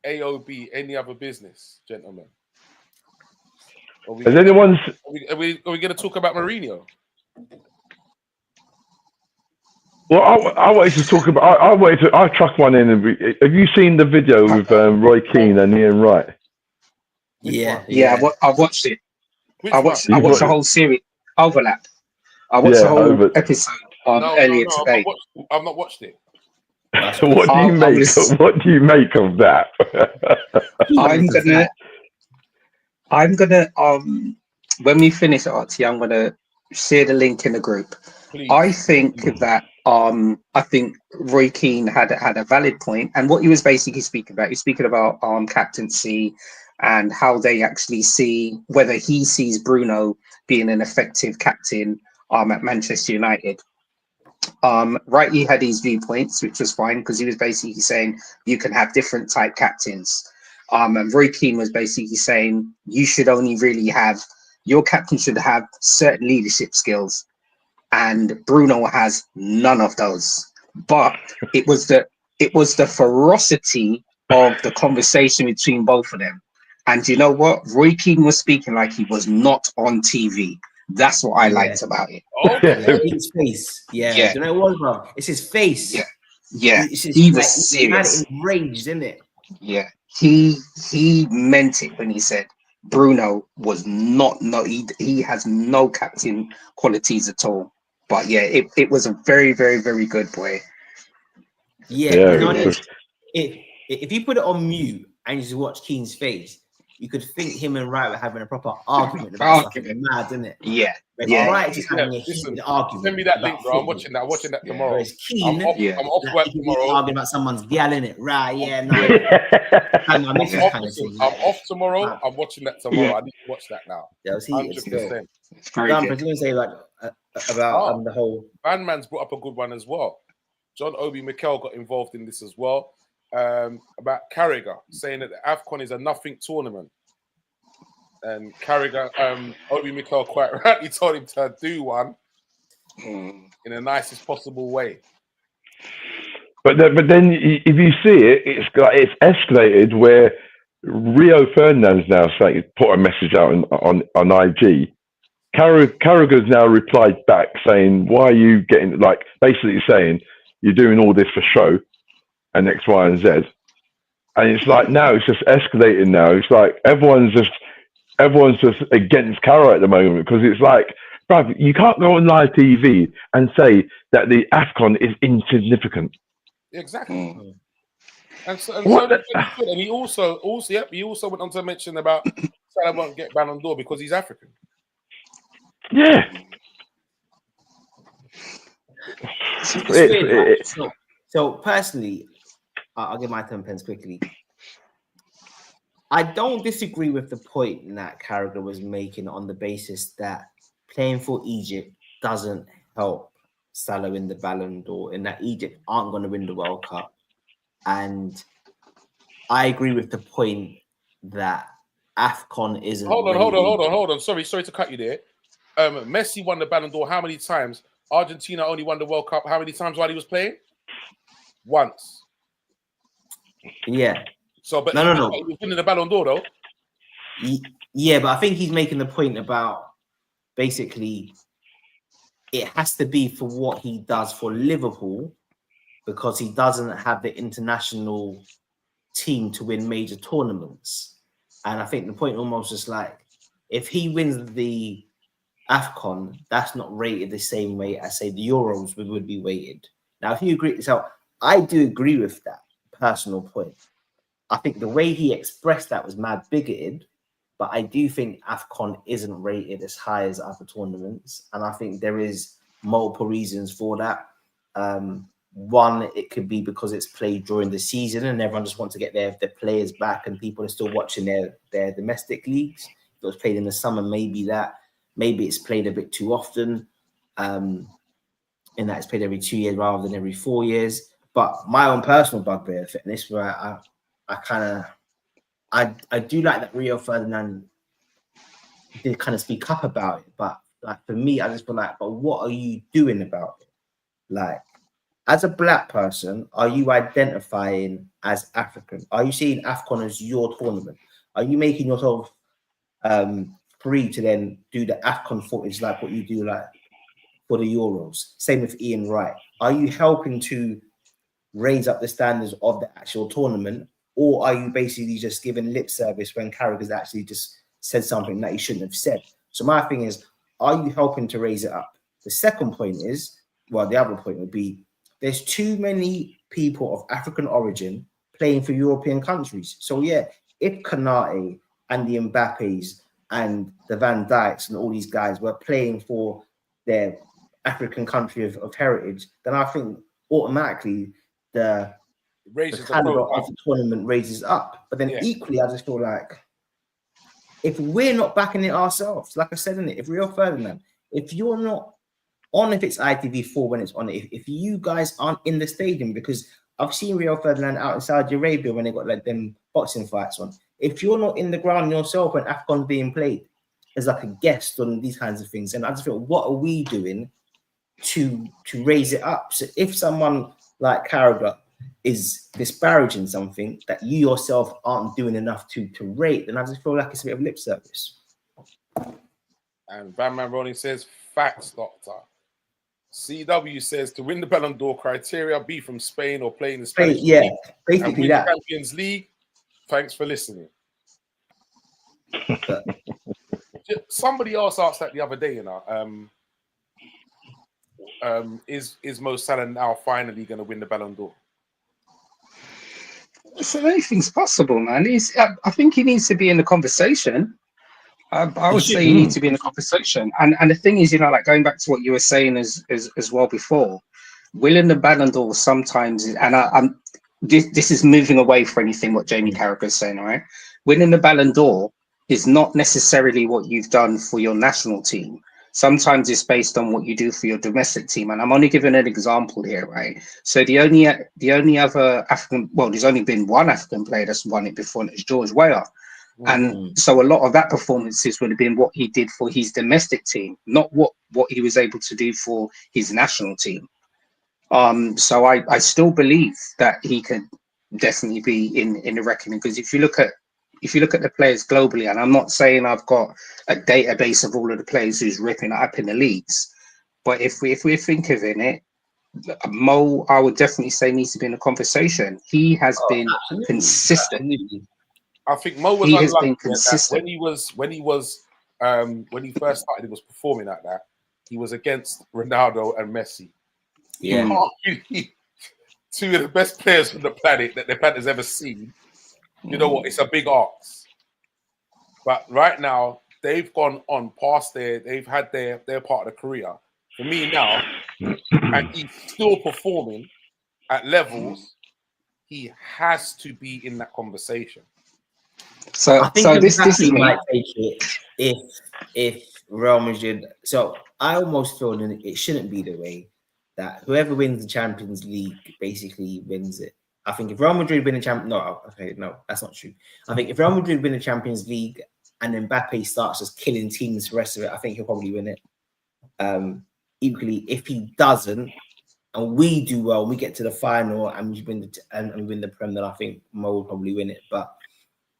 AOB, any other business, gentlemen? Are we going to talk about Mourinho? Well, I wanted to talk about. I chuck one in. Have you seen the video with Roy Keane and Ian Wright? Yeah. I watched it. I watched the whole series. Overlap. I watched the whole episode earlier today. I've not watched it. So what do you make of that? I'm gonna when we finish Archie, I'm gonna share the link in the group. Please. I think that Roy Keane had a valid point, and what he was basically speaking about captaincy and how they actually see whether he sees Bruno being an effective captain at Manchester United. Right, he had his viewpoints, which was fine because he was basically saying you can have different type captains. And Roy Keane was basically saying you should only really have your captain should have certain leadership skills, and Bruno has none of those. But it was the ferocity of the conversation between both of them. And you know what? Roy Keane was speaking like he was not on TV. That's what I liked about it. His face. Yeah. Do you know what, bro? It's his face. Yeah. He was serious. Enraged, isn't it? Yeah. He meant it when he said Bruno was he has no captain qualities at all. But yeah, it was a very, very, very good boy. Yeah. If you put it on mute and you just watch Keane's face, you could think him and Wright were having a proper argument about something mad, isn't it? Yeah. Wright just having a heated argument. Send me that link, bro. I'm watching that tomorrow. Whereas Keane, I'm off work tomorrow. Arguing about someone's gal, innit? Right, yeah, no. I'm off tomorrow. I'm watching that tomorrow. I need to watch that now. Yeah, 100%. I'm going to say about the whole... Bandman's brought up a good one as well. John Obi Mikel got involved in this as well. About Carragher saying that the AFCON is a nothing tournament, and Carragher, Obi Mikel quite rightly told him to do one in the nicest possible way. But then if you see it, it's escalated where Rio Ferdinand's now saying, put a message out on IG. Carragher's now replied back saying, "Why are you getting basically saying you're doing all this for show?" And X, Y, and Z, and it's like now it's just escalating. Now it's like everyone's just against Carragher at the moment because it's like, bruv, you can't go on live TV and say that the AFCON is insignificant. Exactly. And he also went on to mention about Salah won't get Ballon d'Or because he's African. Yeah. So personally, I'll give my 10 pence quickly. I don't disagree with the point that Carragher was making on the basis that playing for Egypt doesn't help Salah win the Ballon d'Or, and that Egypt aren't going to win the World Cup. And I agree with the point that AFCON isn't. Hold on. Sorry to cut you there. Messi won the Ballon d'Or how many times? Argentina only won the World Cup how many times while he was playing? Once. Yeah. So, but no. He was winning the Ballon d'Or though. Yeah, but I think he's making the point about basically it has to be for what he does for Liverpool because he doesn't have the international team to win major tournaments. And I think the point almost is like if he wins the AFCON, that's not rated the same way as say the Euros would be weighted. Now, if you agree, so I do agree with that personal point. I think the way he expressed that was mad bigoted, but I do think AFCON isn't rated as high as other tournaments. And I think there is multiple reasons for that. One, it could be because it's played during the season and everyone just wants to get their players back and people are still watching their domestic leagues. If it was played in the summer, maybe it's played a bit too often. In that it's played every 2 years rather than every 4 years. But my own personal bugbear of fitness, where I do like that Rio Ferdinand did kind of speak up about it. But like for me, I just feel like, but what are you doing about it? Like, as a black person, are you identifying as African? Are you seeing AFCON as your tournament? Are you making yourself free to then do the AFCON footage like what you do like for the Euros? Same with Ian Wright. Are you helping to raise up the standards of the actual tournament, or are you basically just giving lip service when Carragher's actually just said something that he shouldn't have said? So my thing is, are you helping to raise it up? The second point is, well, the other point would be, there's too many people of African origin playing for European countries. So yeah, if Kanate and the Mbappes and the Van Dijks and all these guys were playing for their African country of heritage, then I think automatically the caliber of the tournament raises up. But then equally, I just feel like if we're not backing it ourselves, like I said in it, if Rio Ferdinand, if you're not on, if it's ITV4 when it's on it, if you guys aren't in the stadium, because I've seen Rio Ferdinand out in Saudi Arabia when they got like them boxing fights on. If you're not in the ground yourself when AFCON's being played as like a guest on these kinds of things, and I just feel, what are we doing to raise it up? So if someone like Carragher is disparaging something that you yourself aren't doing enough to rate, then I just feel like it's a bit of lip service. And Batman Rolling says, facts, doctor. CW says, to win the Ballon d'Or, criteria be from Spain or play in the Spanish League, basically that. Champions League. Thanks for listening. Somebody else asked that the other day, you know. Is Mo Salah now finally going to win the Ballon d'Or? So anything's possible, man. I think he needs to be in the conversation. I would say you need to be in the conversation. And the thing is, you know, like going back to what you were saying as well before, winning the Ballon d'Or sometimes, and this is moving away from anything what Jamie Carragher is saying, all right? Winning the Ballon d'Or is not necessarily what you've done for your national team. Sometimes it's based on what you do for your domestic team. And I'm only giving an example here, right? So the only other African, well, there's only been one African player that's won it before, and it's George Weah. And so a lot of that performances would have been what he did for his domestic team, not what he was able to do for his national team. So I still believe that he could definitely be in the reckoning, because if you look at the players globally, and I'm not saying I've got a database of all of the players who's ripping it up in the leagues, but if we're thinking it, Mo, I would definitely say needs to be in the conversation. He has been consistent. Absolutely. I think Mo was unlucky when he first started, he was performing like that. He was against Ronaldo and Messi. Yeah, two of the best players on the planet that the planet has ever seen. You know what? It's a big ask. But right now, they've gone on past they've had their part of the career. For me now, and he's still performing at levels, he has to be in that conversation. So I think this is might take it if Real Madrid. So I almost feel that it shouldn't be the way that whoever wins the Champions League basically wins it. I think if Real Madrid win the no, that's not true. I think if Real Madrid win the Champions League and Mbappe starts just killing teams the rest of it, I think he'll probably win it. Equally, if he doesn't, and we do well, we get to the final and we win the Prem, then I think Mo will probably win it. But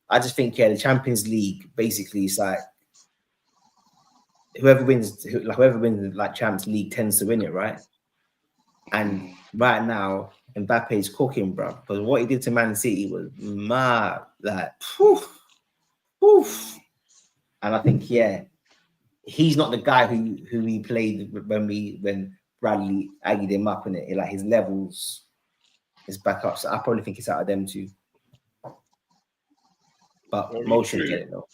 I just think, the Champions League basically is like whoever wins like Champions League tends to win it, right? And right now, Mbappe's cooking, bro. Because what he did to Man City was mad. Like, poof. And I think, he's not the guy who he played when Bradley aggied him up in it. Like his levels is back up. So I probably think it's out of them too. But Mo should get it though.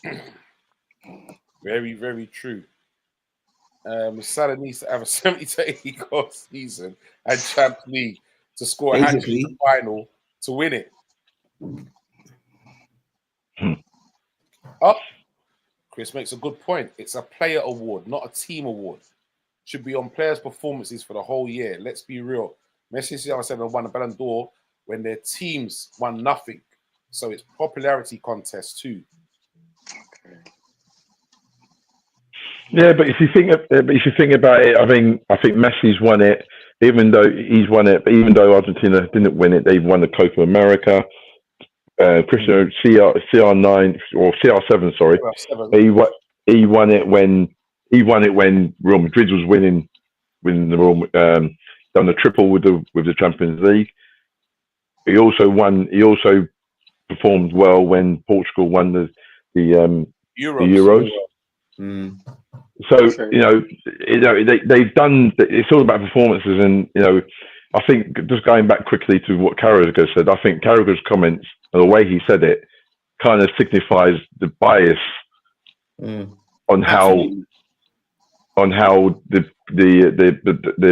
Very, very true. Salah needs to have a 70 to 80 goal season and Champions League to score a hat-trick in the final to win it. Chris makes a good point. It's a player award, not a team award. Should be on players' performances for the whole year. Let's be real. Messi and CR7 won the Ballon d'Or when their teams won nothing. So it's popularity contest too. Yeah, but if you think about it, I think Messi's won it, even though he's won it. But even though Argentina didn't win it, they've won the Copa America. Cristiano CR9 or CR7, sorry, he won it when Real Madrid was winning the Real, done the triple with the Champions League. He also performed well when Portugal won the Euros. So they've done. It's all about performances, and I think just going back quickly to what Carragher said, I think Carragher's comments and the way he said it kind of signifies the bias on how the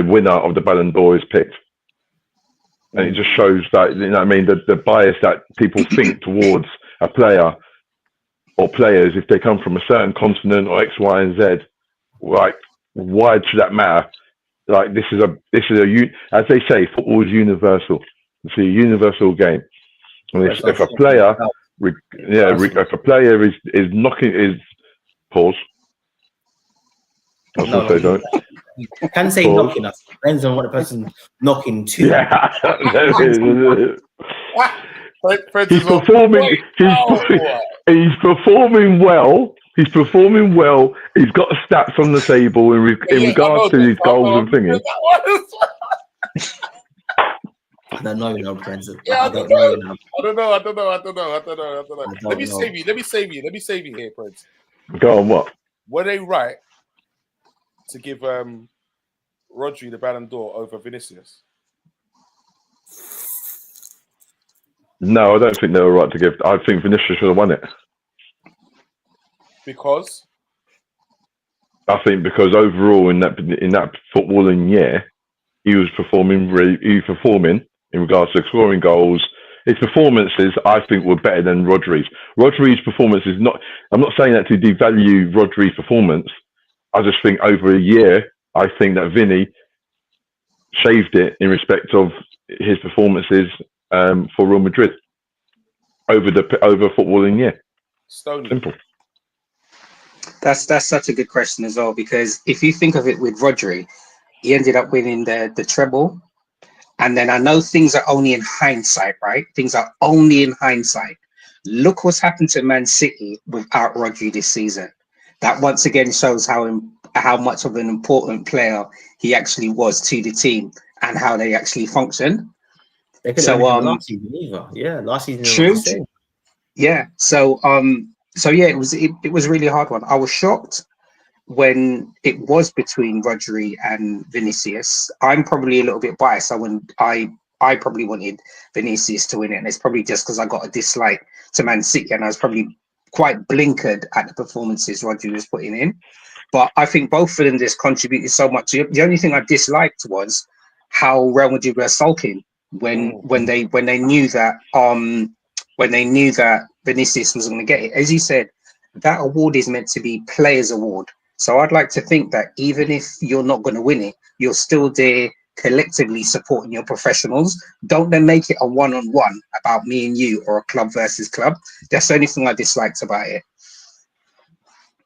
winner of the Ballon d'Or is picked, and it just shows that the bias that people think towards a player or players if they come from a certain continent or X, Y, and Z. Like, why should that matter? Like, this is as they say, football is universal. It's a universal game. And if a player, if a player is knocking, pause. Don't. You can say pause. Knocking us. Depends on what the person knocking to. Yeah. He's performing well. He's performing well. He's got stats on the table in regards to his goals and things. I don't know, Prince. I don't know. Let me save you here, Prince. Go on, what? Were they right to give Rodri the Ballon d'Or over Vinicius? No, I don't think they were right to give. I think Vinicius should have won it. Because? I think because overall in that footballing year, he was performing in regards to scoring goals. His performances, I think, were better than Rodri's. Rodri's performance is not. I'm not saying that to devalue Rodri's performance. I just think over a year, I think that Vinny shaved it in respect of his performances for Real Madrid over footballing year. Stoney. Simple. That's such a good question as well, because if you think of it with Rodri, he ended up winning the treble. And then I know things are only in hindsight, right? Things are only in hindsight. Look what's happened to Man City without Rodri this season. That once again shows how much of an important player he actually was to the team and how they actually functioned. Last season either. Yeah, last season. True. Yeah. So it was a really hard one. I was shocked when it was between Rodri and Vinicius. I'm probably a little bit biased. I probably wanted Vinicius to win it, and it's probably just because I got a dislike to Man City, and I was probably quite blinkered at the performances Rodri was putting in. But I think both of them just contributed so much. The only thing I disliked was how Real Madrid were sulking when they knew that Vinicius was going to get it. As you said, that award is meant to be players' award. So I'd like to think that even if you're not going to win it, you're still there collectively supporting your professionals. Don't then make it a one-on-one about me and you or a club versus club. That's the only thing I disliked about it.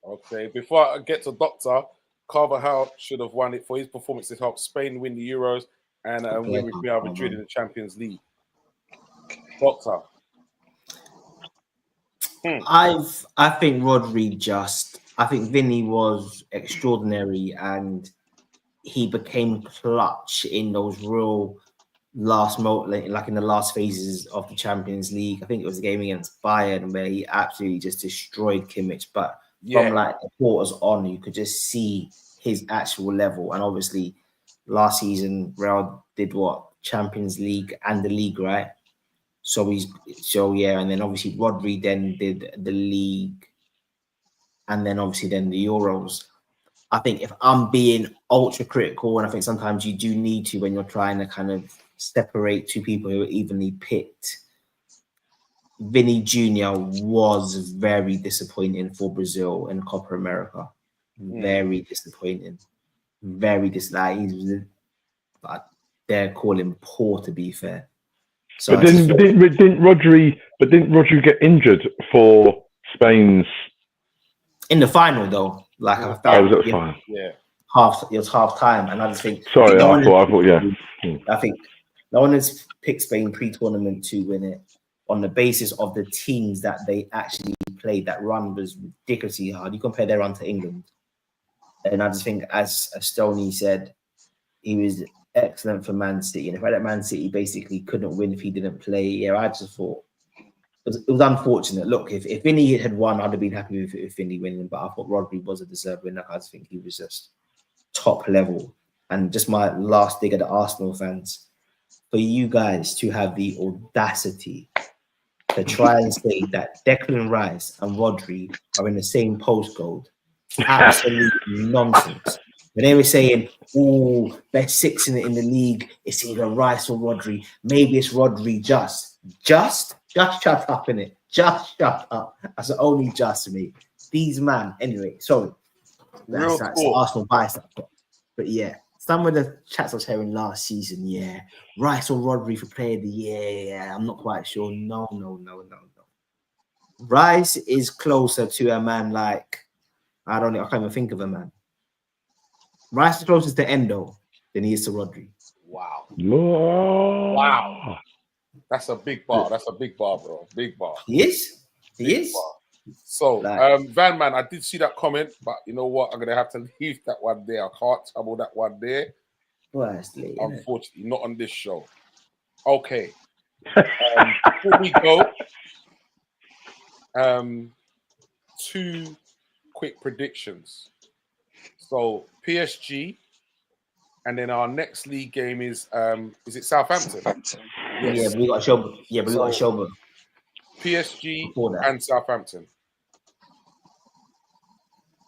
Okay, before I get to Doctor, Carvajal should have won it for his performance to help Spain win the Euros and win with Real Madrid in the Champions League. Doctor. I think Rodri I think Vinny was extraordinary and he became clutch in those real last moment, like in the last phases of the Champions League. I think it was a game against Bayern where he absolutely just destroyed Kimmich. But from like the quarters on, you could just see his actual level. And obviously, last season, Real did what? Champions League and the league, right? So and then obviously Rodri then did the league, and then obviously then the Euros. I think if I'm being ultra critical, and I think sometimes you do need to when you're trying to kind of separate two people who are evenly picked, Vinny Jr. was very disappointing for Brazil in Copa America. Very disappointing. Very disappointing. They're calling poor, to be fair. So but didn't Rodri get injured for Spain's in the final though? Like I felt, was it final? It was half time, and I just think. Sorry, I thought, yeah. I think no one has picked Spain pre-tournament to win it on the basis of the teams that they actually played. That run was ridiculously hard. You compare their run to England, and I just think, as Stoney said, he was excellent for Man City. And the fact that Man City basically couldn't win if he didn't play, I just thought it was unfortunate. Look, if Vinny had won, I'd have been happy with Vinny winning, but I thought Rodri was a deserved winner. I just think he was just top level. And just my last dig at the Arsenal fans, for you guys to have the audacity to try and say that Declan Rice and Rodri are in the same postcode, absolute nonsense. When they were saying, "Oh, best six in the league, it's either Rice or Rodri. Maybe it's Rodri." Just shut up, innit? Just shut up. That's only just me. These man. Anyway, sorry. That's Arsenal bias. But yeah, some of the chats I was hearing last season, Rice or Rodri for player of the year. I'm not quite sure. No. Rice is closer to a man like I can't even think of a man. Rice is closest to Endo than he is to Rodri. Wow. Oh. Wow. That's a big bar. That's a big bar, bro. Big bar. He is. Bar. So, Van Man, I did see that comment, but you know what? I'm going to have to leave that one there. I can't trouble that one there. Worstly, unfortunately, not on this show. Okay. Before we go, two quick predictions. So PSG, and then our next league game is it Southampton? Yes. Yeah, we got a show. Yeah, we got a show. PSG and Southampton.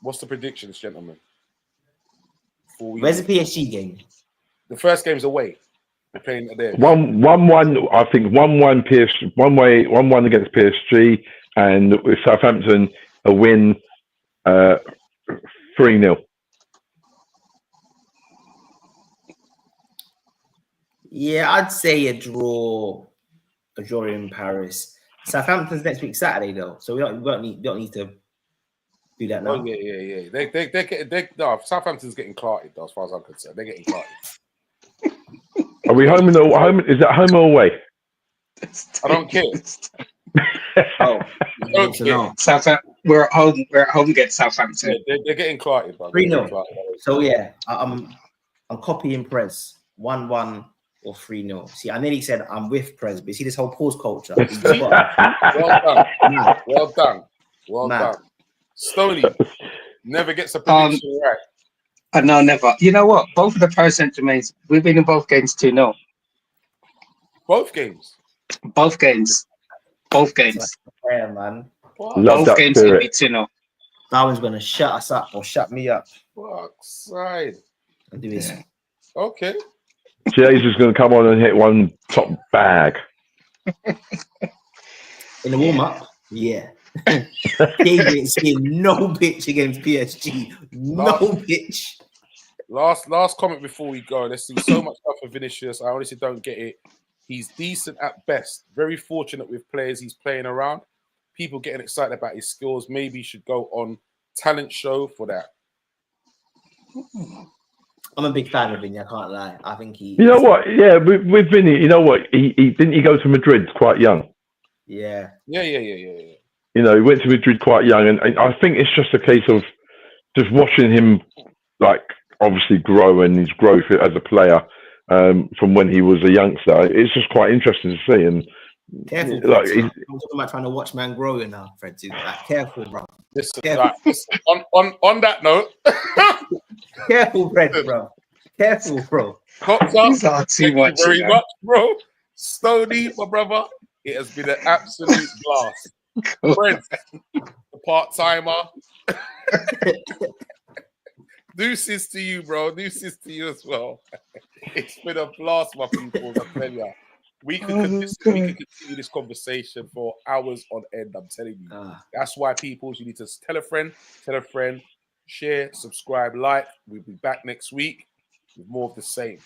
What's the predictions, gentlemen? Where's the PSG game? The first game's away. They're playing there. 1-1. I think 1-1 PSG. 1-1 against PSG, and with Southampton a win, 3-0. Yeah, I'd say a draw in Paris. Southampton's next week Saturday though, so we don't need to do that now. Oh yeah. They Southampton's getting clarted though, as far as I'm concerned. They're getting clarted. Are we home? Is that home or away? I don't care. We're at home. We're at home against Southampton. Yeah, they're getting clarted, bro. 3-0. So yeah, I'm copying Prez 1-1 or 3-0. See, I nearly said I'm with Prez, but you see this whole pause culture. Well done. Stoney never gets a prediction right. No, never. You know what? Both of the Paris Saint-Germains, we've been in both games 2-0. Both games. Yeah, man. Both games will be 2-0. Darwin's gonna shut us up or shut me up. Fuck's side. I'll do this. Okay. Jay's just going to come on and hit one top bag. In the warm-up? Yeah. Gabe ain't seeing no pitch against PSG. No pitch. Last comment before we go. Let's see. So much stuff for Vinicius. I honestly don't get it. He's decent at best. Very fortunate with players he's playing around. People getting excited about his skills. Maybe he should go on talent show for that. I'm a big fan of Vinny. I can't lie. I think he. You know what? Yeah, with Vinny, you know what? He didn't he go to Madrid quite young? Yeah. Yeah. You know, he went to Madrid quite young, and I think it's just a case of just watching him, like, obviously grow and his growth as a player from when he was a youngster. It's just quite interesting to see. And careful, like, I'm talking about trying to watch man grow now, Fred. Like, careful, bro. Listen, Careful. like, listen, on that note, careful, Fred, bro. Careful, bro. Cops up. These are too Thank much, you very you know. much, bro. Stoney, my brother. It has been an absolute blast. Friends, the part-timer. Deuces to you, bro. Deuces to you as well. It's been a blast, my people. I tell you, we could continue this conversation for hours on end. I'm telling you. That's why, people, you need to tell a friend, share, subscribe, like. We'll be back next week with more of the same.